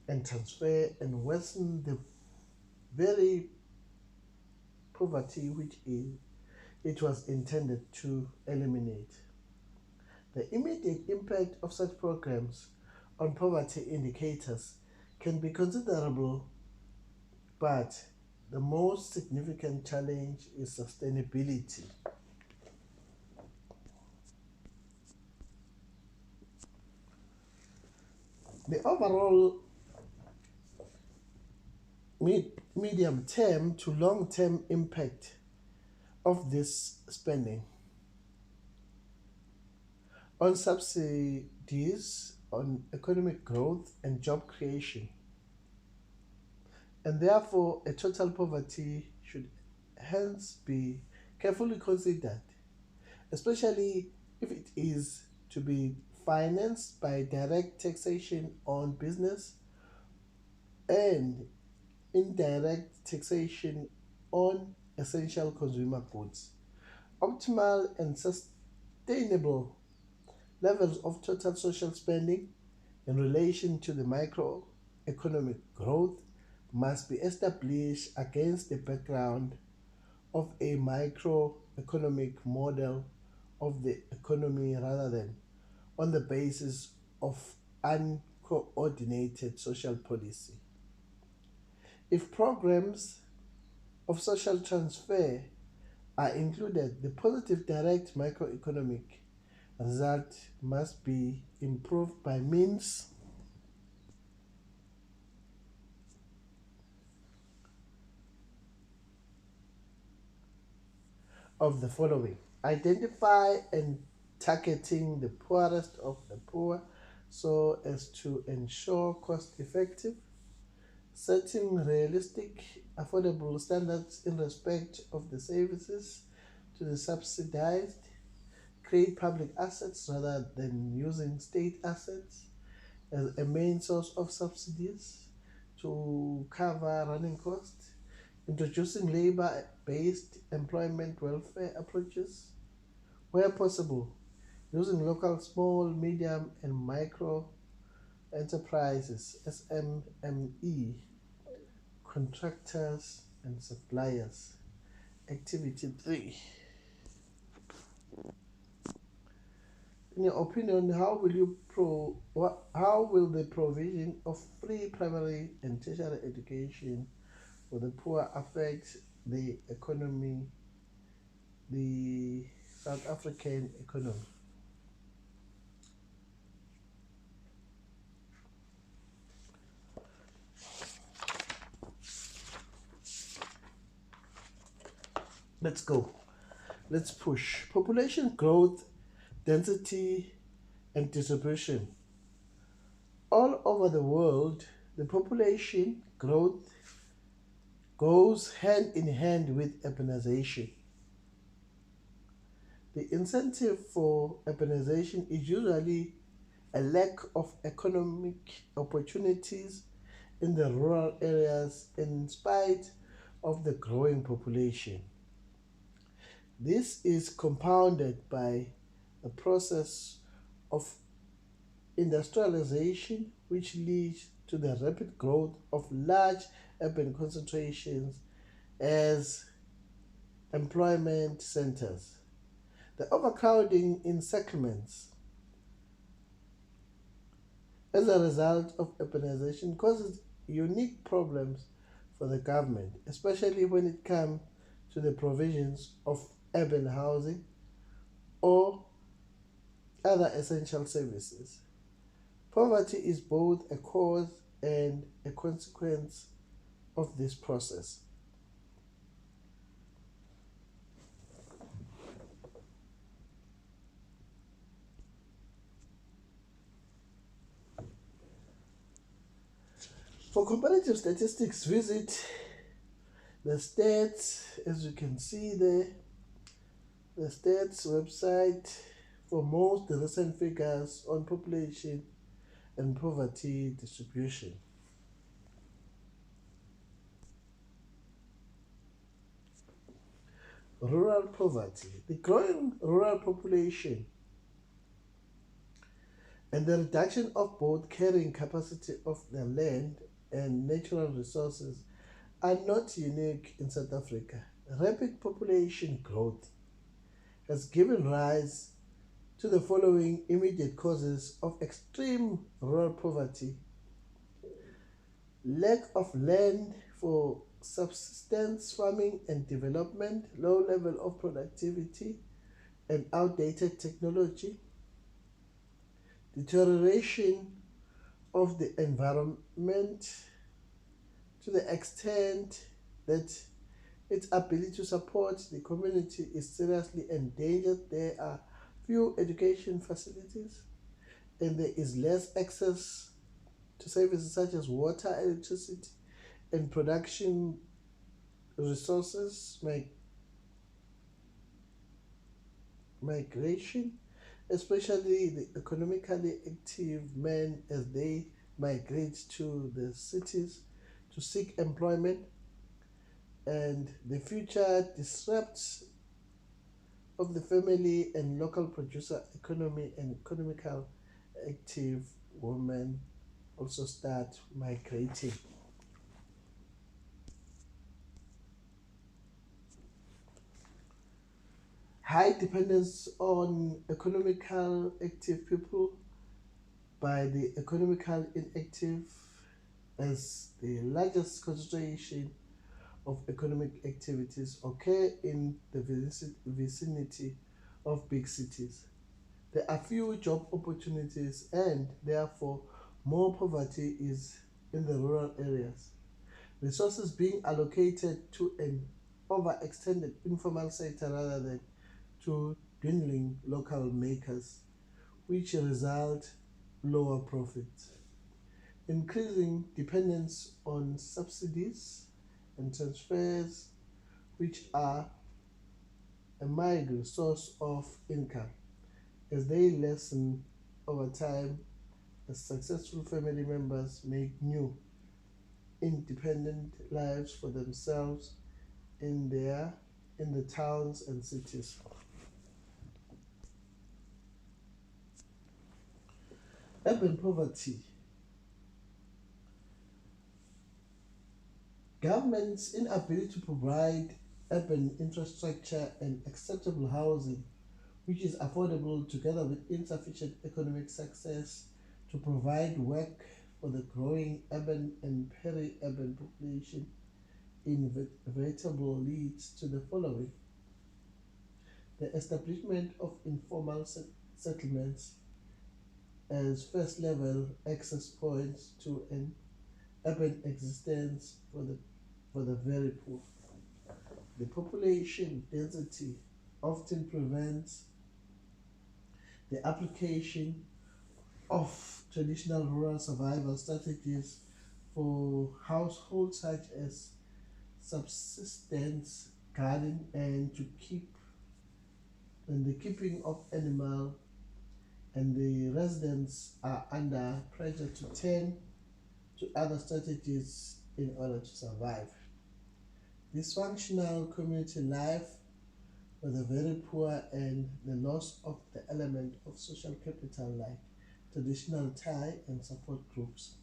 and transfer, and worsen the very poverty which it was intended to eliminate. The immediate impact of such programs on poverty indicators can be considerable, but the most significant challenge is sustainability. The overall medium term to long term impact of this spending on subsidies, on economic growth and job creation, and therefore a total poverty should hence be carefully considered, especially if it is to be financed by direct taxation on business and indirect taxation on essential consumer goods. Optimal and sustainable levels of total social spending in relation to the microeconomic growth must be established against the background of a microeconomic model of the economy rather than on the basis of uncoordinated social policy. If programs of social transfer are included, the positive direct microeconomic result must be improved by means of the following: identify and targeting the poorest of the poor so as to ensure cost effective, setting realistic, affordable standards in respect of the services to be subsidized, create public assets rather than using state assets as a main source of subsidies to cover running costs, introducing labor based employment welfare approaches, where possible, using local small, medium, and micro enterprises SMME, contractors, and suppliers. Activity 3. In your opinion, how will the provision of free primary and tertiary education for the poor affect the economy, the South African economy? Let's go. Let's push. Population growth, density, and distribution. All over the world, the population growth goes hand in hand with urbanization. The incentive for urbanization is usually a lack of economic opportunities in the rural areas in spite of the growing population. This is compounded by the process of industrialization, which leads to the rapid growth of large urban concentrations as employment centers. The overcrowding in settlements as a result of urbanization causes unique problems for the government, especially when it comes to the provisions of urban housing or other essential services. Poverty is both a cause and a consequence of this process. For comparative statistics, visit the stats, as you can see there, the stats website for most recent figures on population and poverty distribution. Rural poverty. The growing rural population and the reduction of both carrying capacity of the land and natural resources are not unique in South Africa. Rapid population growth has given rise to the following immediate causes of extreme rural poverty: lack of land for subsistence farming and development, low level of productivity, and outdated technology, deterioration of the environment to the extent that its ability to support the community is seriously endangered. There are few education facilities and there is less access to services such as water, electricity, and production resources, migration, especially the economically active men as they migrate to the cities to seek employment. and the future disrupts of the family and local producer economy and economical active women also start migrating. High dependence on economical active people by the economical inactive as the largest concentration of economic activities occur in the vicinity of big cities. There are few job opportunities and therefore more poverty is in the rural areas. Resources being allocated to an overextended informal sector rather than to dwindling local makers, which result lower profits. Increasing dependence on subsidies and transfers, which are a migrant source of income, as they lessen over time as successful family members make new independent lives for themselves in their in the towns and cities. Urban poverty. Government's inability to provide urban infrastructure and acceptable housing which is affordable together with insufficient economic success to provide work for the growing urban and peri-urban population inevitable leads to the following: the establishment of informal settlements as first level access points to an urban existence for the very poor. The population density often prevents the application of traditional rural survival strategies for households such as subsistence garden and the keeping of animal, and the residents are under pressure to turn to other strategies in order to survive. Dysfunctional community life for the very poor and the loss of the element of social capital like traditional tie and support groups.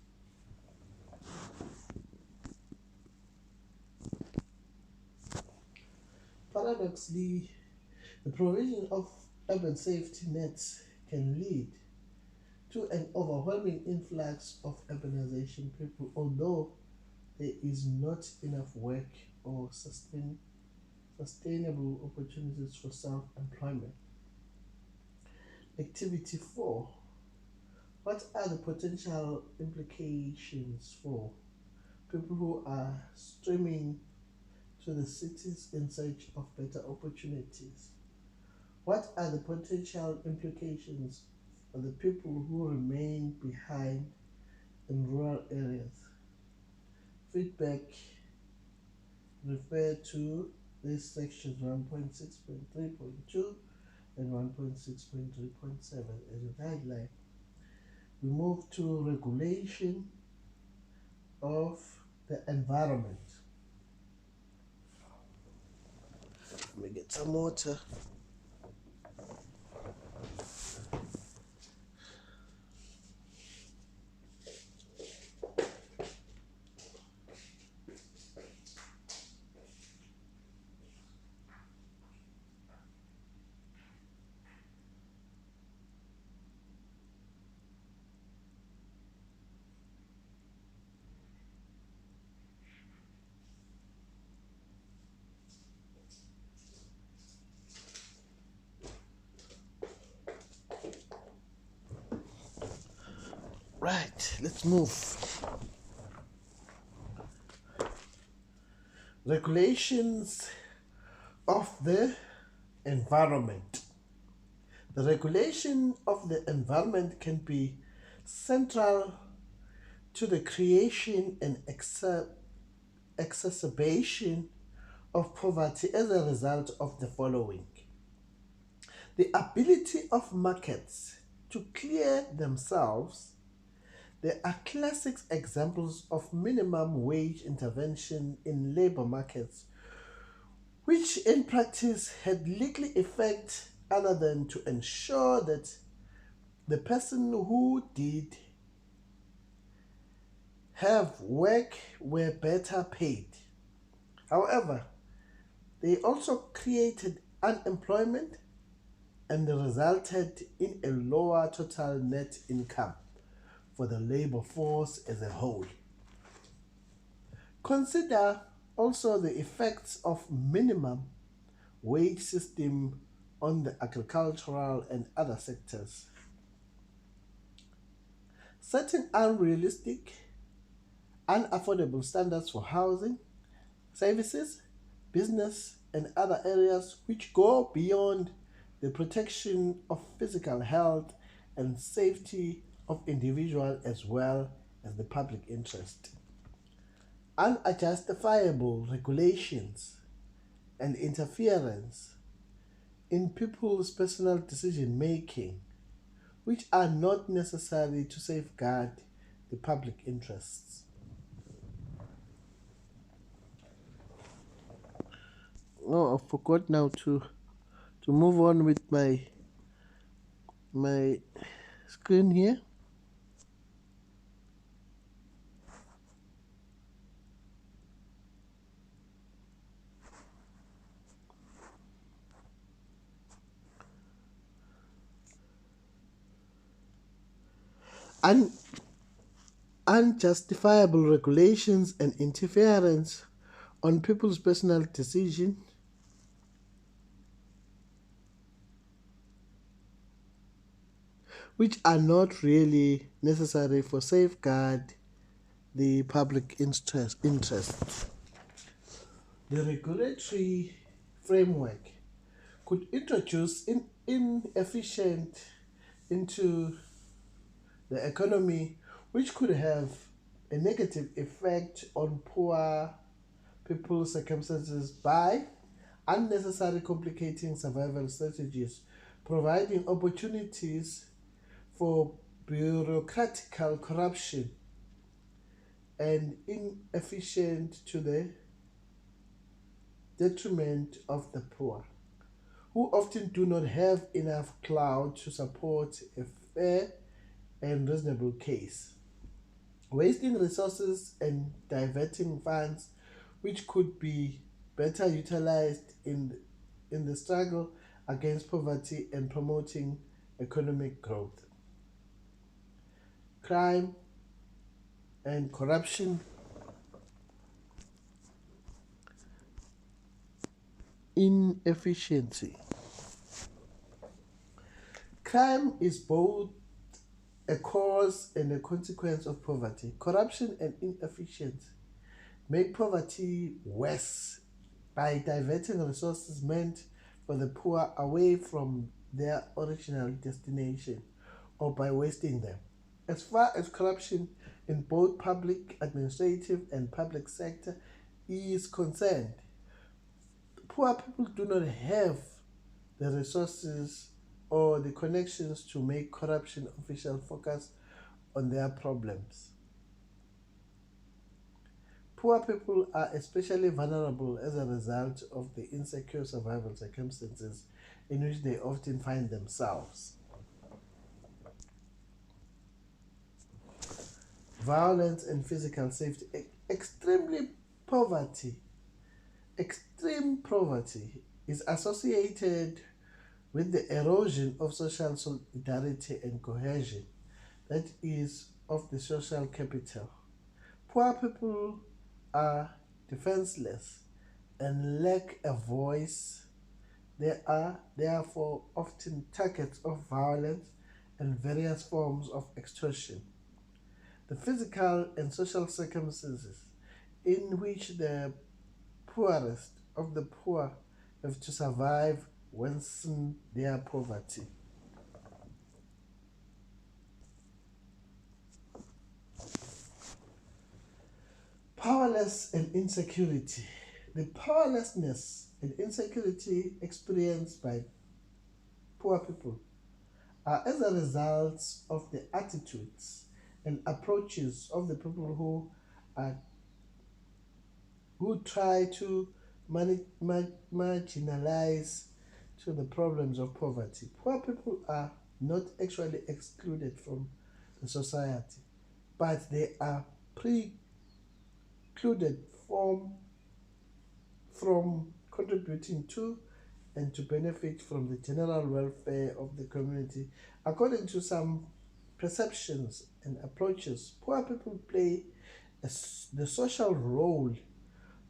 Paradoxically, the provision of urban safety nets can lead to an overwhelming influx of urbanization people, although there is not enough work or sustainable opportunities for self-employment. Activity 4. What are the potential implications for people who are streaming to the cities in search of better opportunities? What are the potential implications for the people who remain behind in rural areas? Feedback refer to these sections 1.6.3.2 and 1.6.3.7 as a guideline. We move to regulation of the environment. Let me get some water. Right, let's move. Regulations of the environment. The regulation of the environment can be central to the creation and exacerbation of poverty as a result of the following: the ability of markets to clear themselves, There are classic examples of minimum wage intervention in labor markets, which in practice had little effect other than to ensure that the person who did have work were better paid. However, they also created unemployment and resulted in a lower total net income for the labor force as a whole. Consider also the effects of minimum wage system on the agricultural and other sectors. Setting unrealistic, unaffordable standards for housing, services, business, and other areas which go beyond the protection of physical health and safety of individuals as well as the public interest. Unjustifiable regulations and interference in people's personal decision making, which are not necessary to safeguard the public interests. Oh, I forgot now to move on with my screen here. Un- Unjustifiable regulations and interference on people's personal decision, which are not really necessary for safeguard the public interest. The regulatory framework could introduce inefficient into the economy, which could have a negative effect on poor people's circumstances by unnecessary complicating survival strategies, providing opportunities for bureaucratical corruption and inefficient to the detriment of the poor, who often do not have enough clout to support a fair and reasonable case. Wasting resources and diverting funds which could be better utilized in the struggle against poverty and promoting economic growth. Crime and corruption, inefficiency. Crime is both a cause and a consequence of poverty. Corruption and inefficiency make poverty worse by diverting resources meant for the poor away from their original destination or by wasting them. As far as corruption in both public, administrative, and public sector is concerned, poor people do not have the resources or the connections to make corruption officials focus on their problems. Poor people are especially vulnerable as a result of the insecure survival circumstances in which they often find themselves. Violence and physical safety, extremely poverty, extreme poverty is associated with the erosion of social solidarity and cohesion, that is, of the social capital. Poor people are defenseless and lack a voice. They are therefore often targets of violence and various forms of extortion. The physical and social circumstances in which the poorest of the poor have to survive worsen their poverty. Powerless and insecurity. The powerlessness and insecurity experienced by poor people are as a result of the attitudes and approaches of the people are who try to marginalize to the problems of poverty. Poor people are not actually excluded from the society, but they are precluded from contributing to and to benefit from the general welfare of the community. According to some perceptions and approaches, poor people play the social role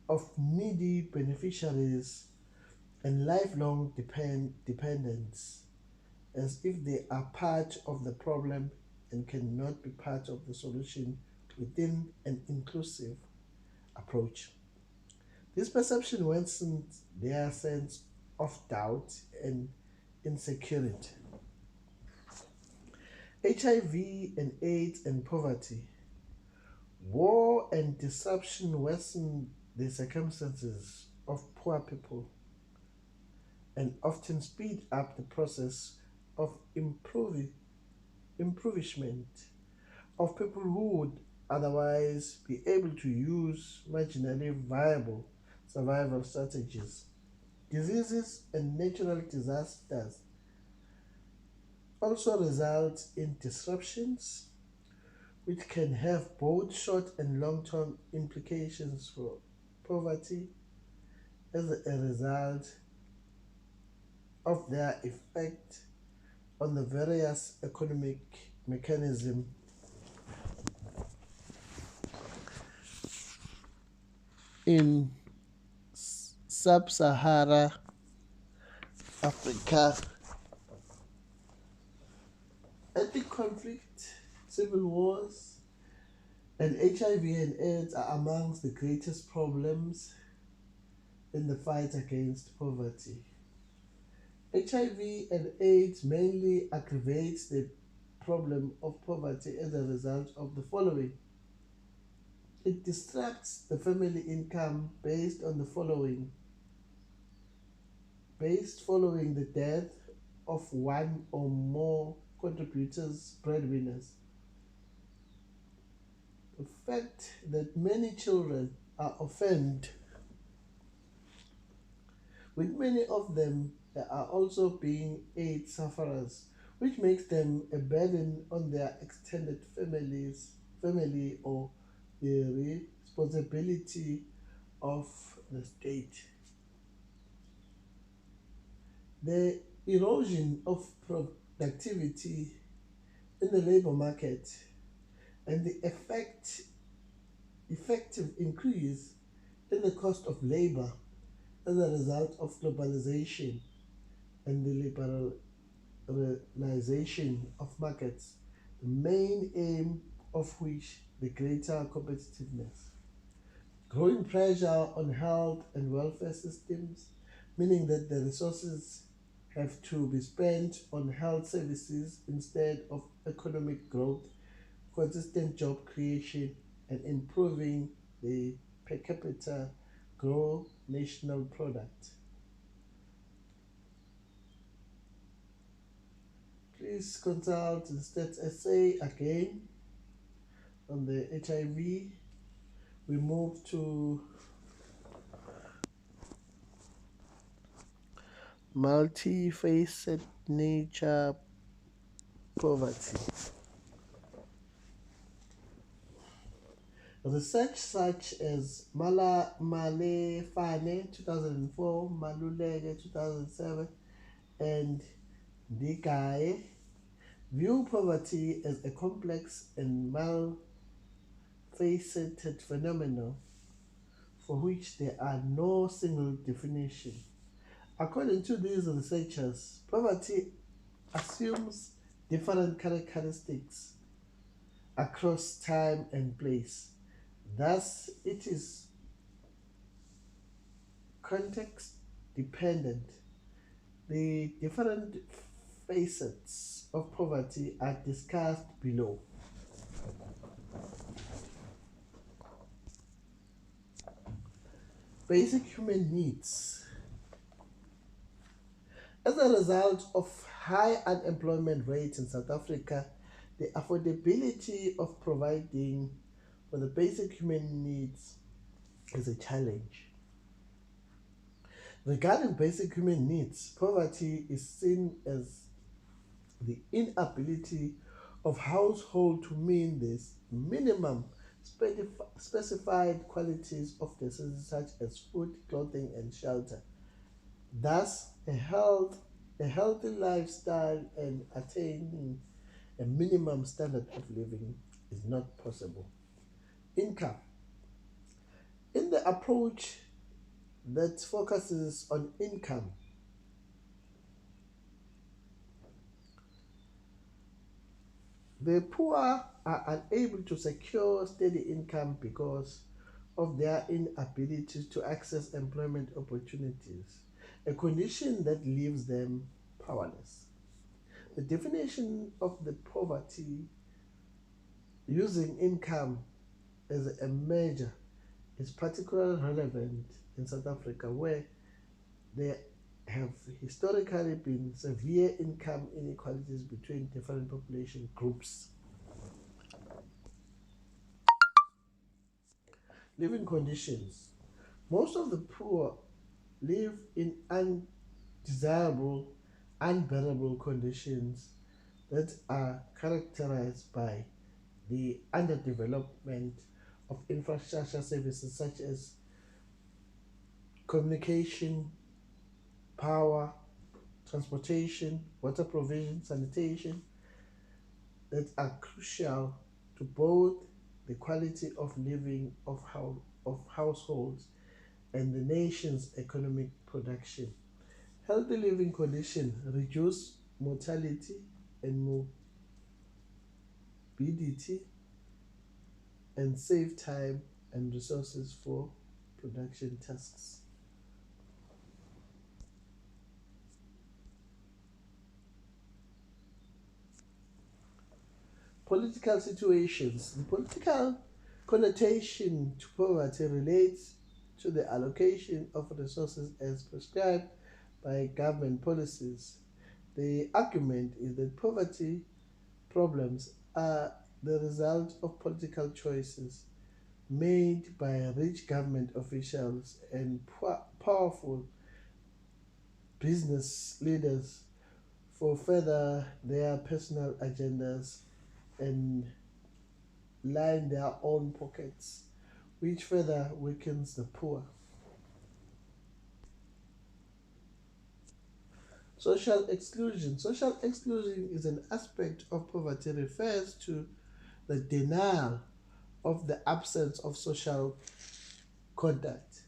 of needy beneficiaries and lifelong dependents, as if they are part of the problem and cannot be part of the solution within an inclusive approach. This perception worsens their sense of doubt and insecurity. HIV and AIDS and poverty, war and disruption worsen the circumstances of poor people and often speed up the process of improvement of people who would otherwise be able to use marginally viable survival strategies. Diseases and natural disasters also result in disruptions which can have both short and long term implications for poverty as a result of their effect on the various economic mechanisms in sub-Saharan Africa. Ethnic conflict, civil wars, and HIV and AIDS are amongst the greatest problems in the fight against poverty. HIV and AIDS mainly aggravates the problem of poverty as a result of the following. It disrupts the family income based following the death of one or more contributors breadwinners. The fact that many children are orphaned, with many of them are also being AIDS sufferers, which makes them a burden on their extended family or the responsibility of the state. The erosion of productivity in the labor market and the effective increase in the cost of labor as a result of globalization and the liberalization of markets, the main aim of which the greater competitiveness. Growing pressure on health and welfare systems, meaning that the resources have to be spent on health services instead of economic growth, consistent job creation, and improving the per capita gross national product. Please consult the stats essay again on the HIV. We move to multifaceted nature poverty. Research such as Malefane 2004, Maluleke 2007, and Ndikaye view poverty as a complex and multifaceted phenomenon for which there are no single definition. According to these researchers, poverty assumes different characteristics across time and place. Thus, it is context dependent. The different facets of poverty are discussed below. Basic human needs. As a result of high unemployment rates in South Africa, The affordability of providing for the basic human needs is a challenge. Regarding basic human needs, poverty is seen as the inability of household to meet this minimum specified qualities of necessity such as food, clothing, and shelter. Thus, a healthy lifestyle and attaining a minimum standard of living is not possible. Income. In the approach that focuses on income, the poor are unable to secure steady income because of their inability to access employment opportunities, a condition that leaves them powerless. The definition of the poverty using income as a measure is particularly relevant in South Africa, where there have historically been severe income inequalities between different population groups. Living conditions. Most of the poor live in undesirable, unbearable conditions that are characterized by the underdevelopment of infrastructure services such as communication, power, transportation, water provision, sanitation, that are crucial to both the quality of living of households and the nation's economic production. Healthy living conditions reduce mortality and morbidity and save time and resources for production tasks. Political situations. The political connotation to poverty relates to the allocation of resources as prescribed by government policies. The argument is that poverty problems are the result of political choices made by rich government officials and powerful business leaders for further their personal agendas and line their own pockets, which further weakens the poor. Social exclusion. Social exclusion is an aspect of poverty refers to the denial of the absence of social contact.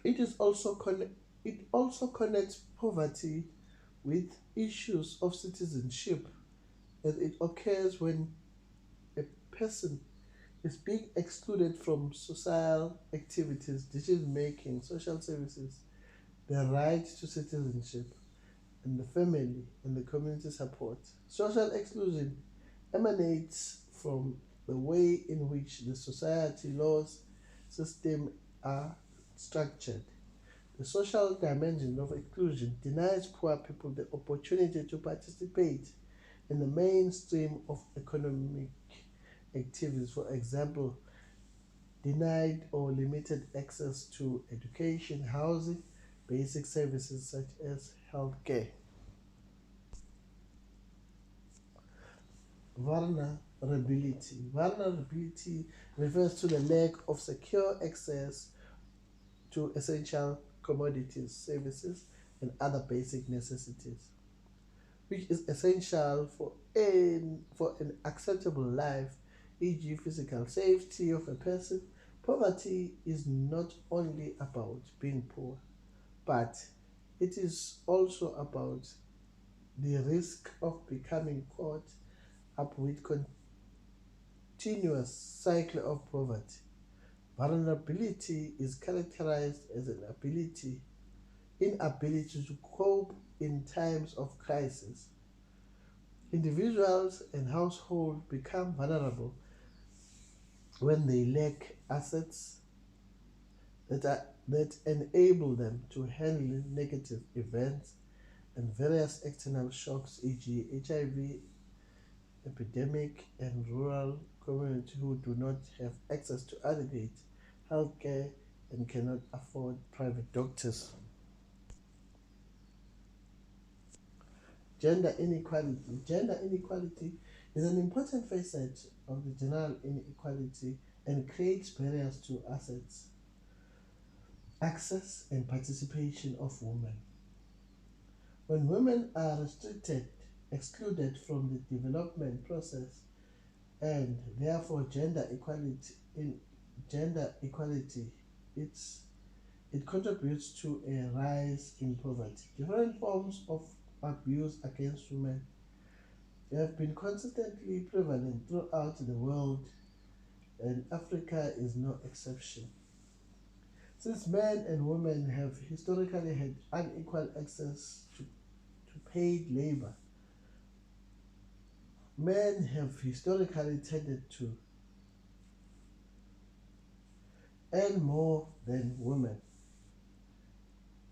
It is also it also connects poverty with issues of citizenship as it occurs when a person is being excluded from social activities, decision making, social services, the right to citizenship, and the family and the community support. Social exclusion emanates from the way in which the society laws system are structured. The social dimension of exclusion denies poor people the opportunity to participate in the mainstream of economic activities, for example, denied or limited access to education, housing, basic services such as healthcare. Vulnerability. Vulnerability refers to the lack of secure access to essential commodities, services, and other basic necessities, which is essential for an acceptable life, e.g., physical safety of a person. Poverty is not only about being poor, but it is also about the risk of becoming caught up with continuous cycle of poverty. Vulnerability is characterized as an inability to cope in times of crisis. Individuals and households become vulnerable when they lack assets that enable them to handle negative events and various external shocks, e.g., HIV epidemic, and rural communities who do not have access to adequate healthcare and cannot afford private doctors. Gender inequality. Gender inequality is an important facet of the general inequality and creates barriers to assets, access, and participation of women. When women are restricted, excluded from the development process, and therefore gender equality, it's, it contributes to a rise in poverty. Different forms of abuse against women have been consistently prevalent throughout the world, and Africa is no exception. Since men and women have historically had unequal access to paid labor, men have historically tended to earn more than women,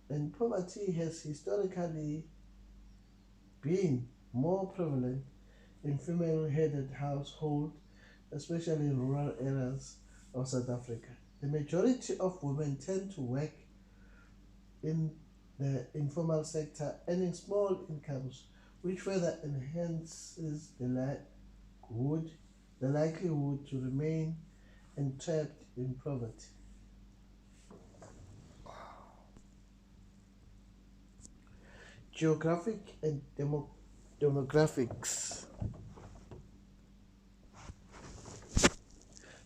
and poverty has historically been more prevalent in female headed households, especially in rural areas of South Africa. The majority of women tend to work in the informal sector, earning small incomes, which further enhances the likelihood to remain entrapped in poverty. Geographic and demographics.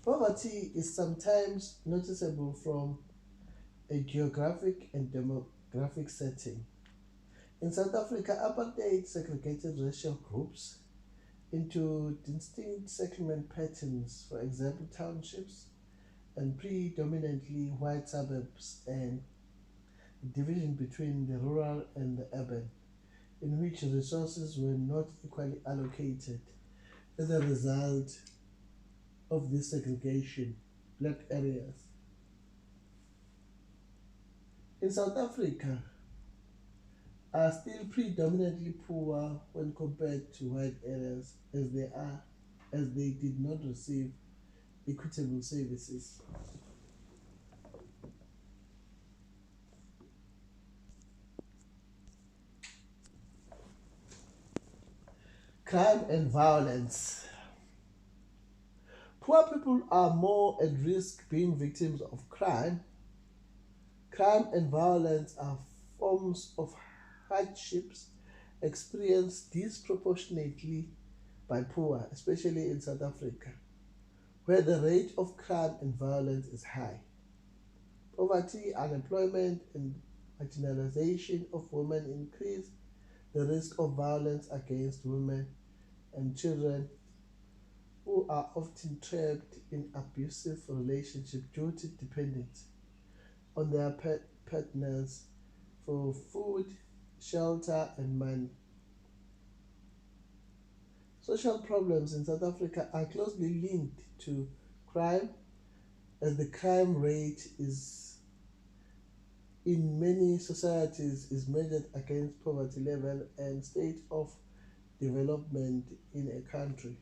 Poverty is sometimes noticeable from a geographic and demographic setting. In South Africa, apartheid segregated racial groups into distinct settlement patterns, for example, townships and predominantly white suburbs, and division between the rural and the urban, in which resources were not equally allocated. As a result of this segregation, black areas in South Africa are still predominantly poor when compared to white areas, as they did not receive equitable services. Crime and violence. Poor people are more at risk being victims of crime. Crime and violence are forms of hardships experienced disproportionately by poor, especially in South Africa, where the rate of crime and violence is high. Poverty, unemployment, and marginalization of women increase the risk of violence against women and children, who are often trapped in abusive relationships due to dependence on their partners for food, shelter, and money. Social problems in South Africa are closely linked to crime, as the crime rate is in many societies is measured against poverty level and state of development in a country.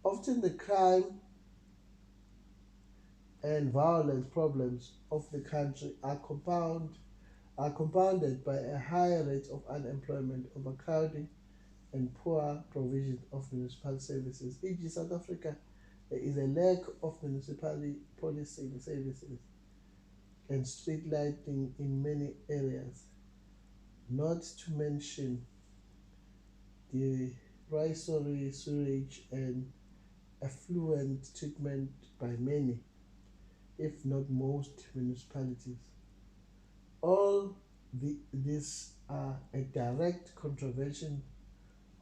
Often the crime and violence problems of the country are compounded by a high rate of unemployment, overcrowding, and poor provision of municipal services. E.g., South Africa, there is a lack of municipal policing services and street lighting in many areas, not to mention the risorry sewage and affluent treatment by many, if not most, municipalities. All these are a direct contravention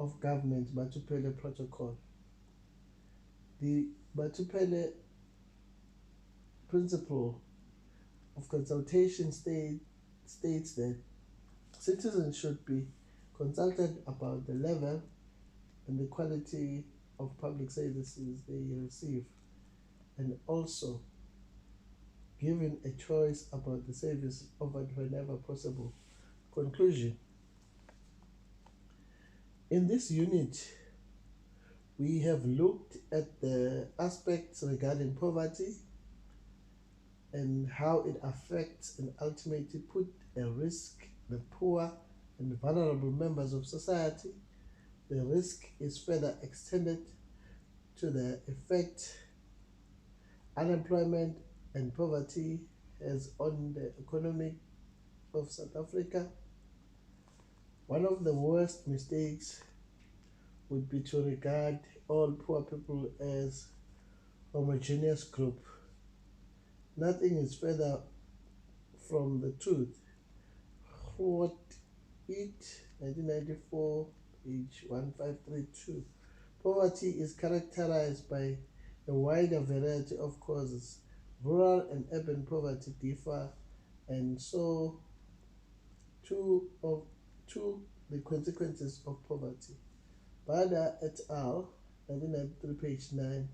of government's Matupele Protocol. The Matupele principle of consultation states that citizens should be consulted about the level and the quality of public services they receive, and also given a choice about the service offered whenever possible. Conclusion. In this unit, We have looked at the aspects regarding poverty and how it affects and ultimately put at risk the poor and vulnerable members of society. The risk is further extended to the effect unemployment and poverty has on the economy of South Africa. One of the worst mistakes would be to regard all poor people as homogeneous group. Nothing is further from the truth. What it 1994 page 1532. Poverty is characterized by a wider variety of causes. Rural and urban poverty differ, and so too of two the consequences of poverty. Bada et al. 1993 page 9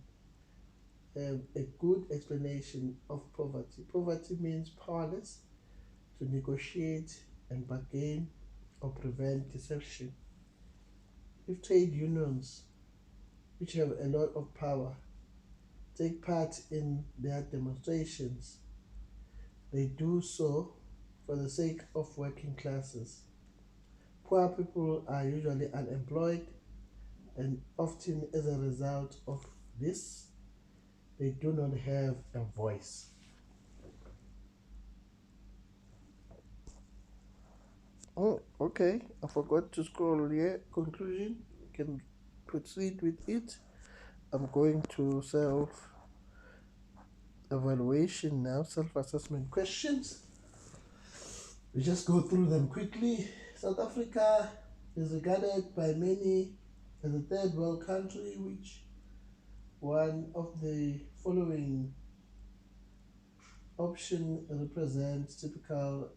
have a good explanation of poverty. Poverty means powerless to negotiate and bargain or prevent deception. If trade unions, which have a lot of power, take part in their demonstrations, they do so for the sake of working classes. Poor people are usually unemployed, and often as a result of this, they do not have a voice. Oh, okay. I forgot to scroll here. Conclusion. You can proceed with it. I'm going to self-evaluation now, self-assessment questions. We just go through them quickly. South Africa is regarded by many as a third world country, which one of the following option represents typical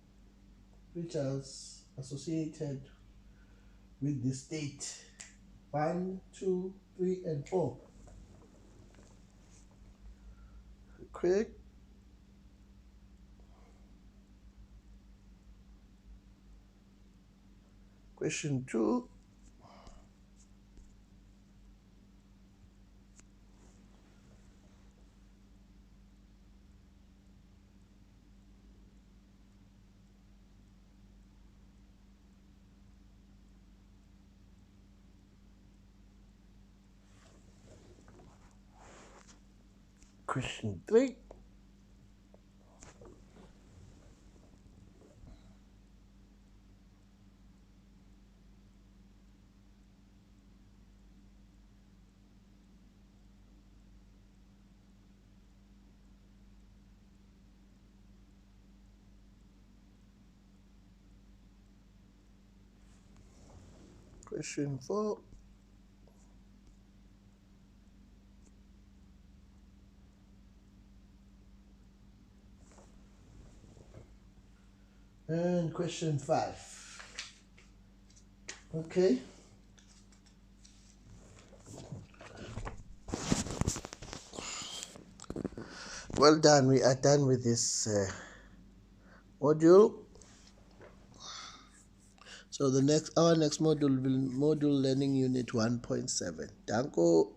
features associated with the state. 1, 2, 3, and 4. Quick. Question 2. Question 3. Question 4. And question 5. Okay. Well done. We are done with this module. So our next module will module learning unit 1.7. Danko.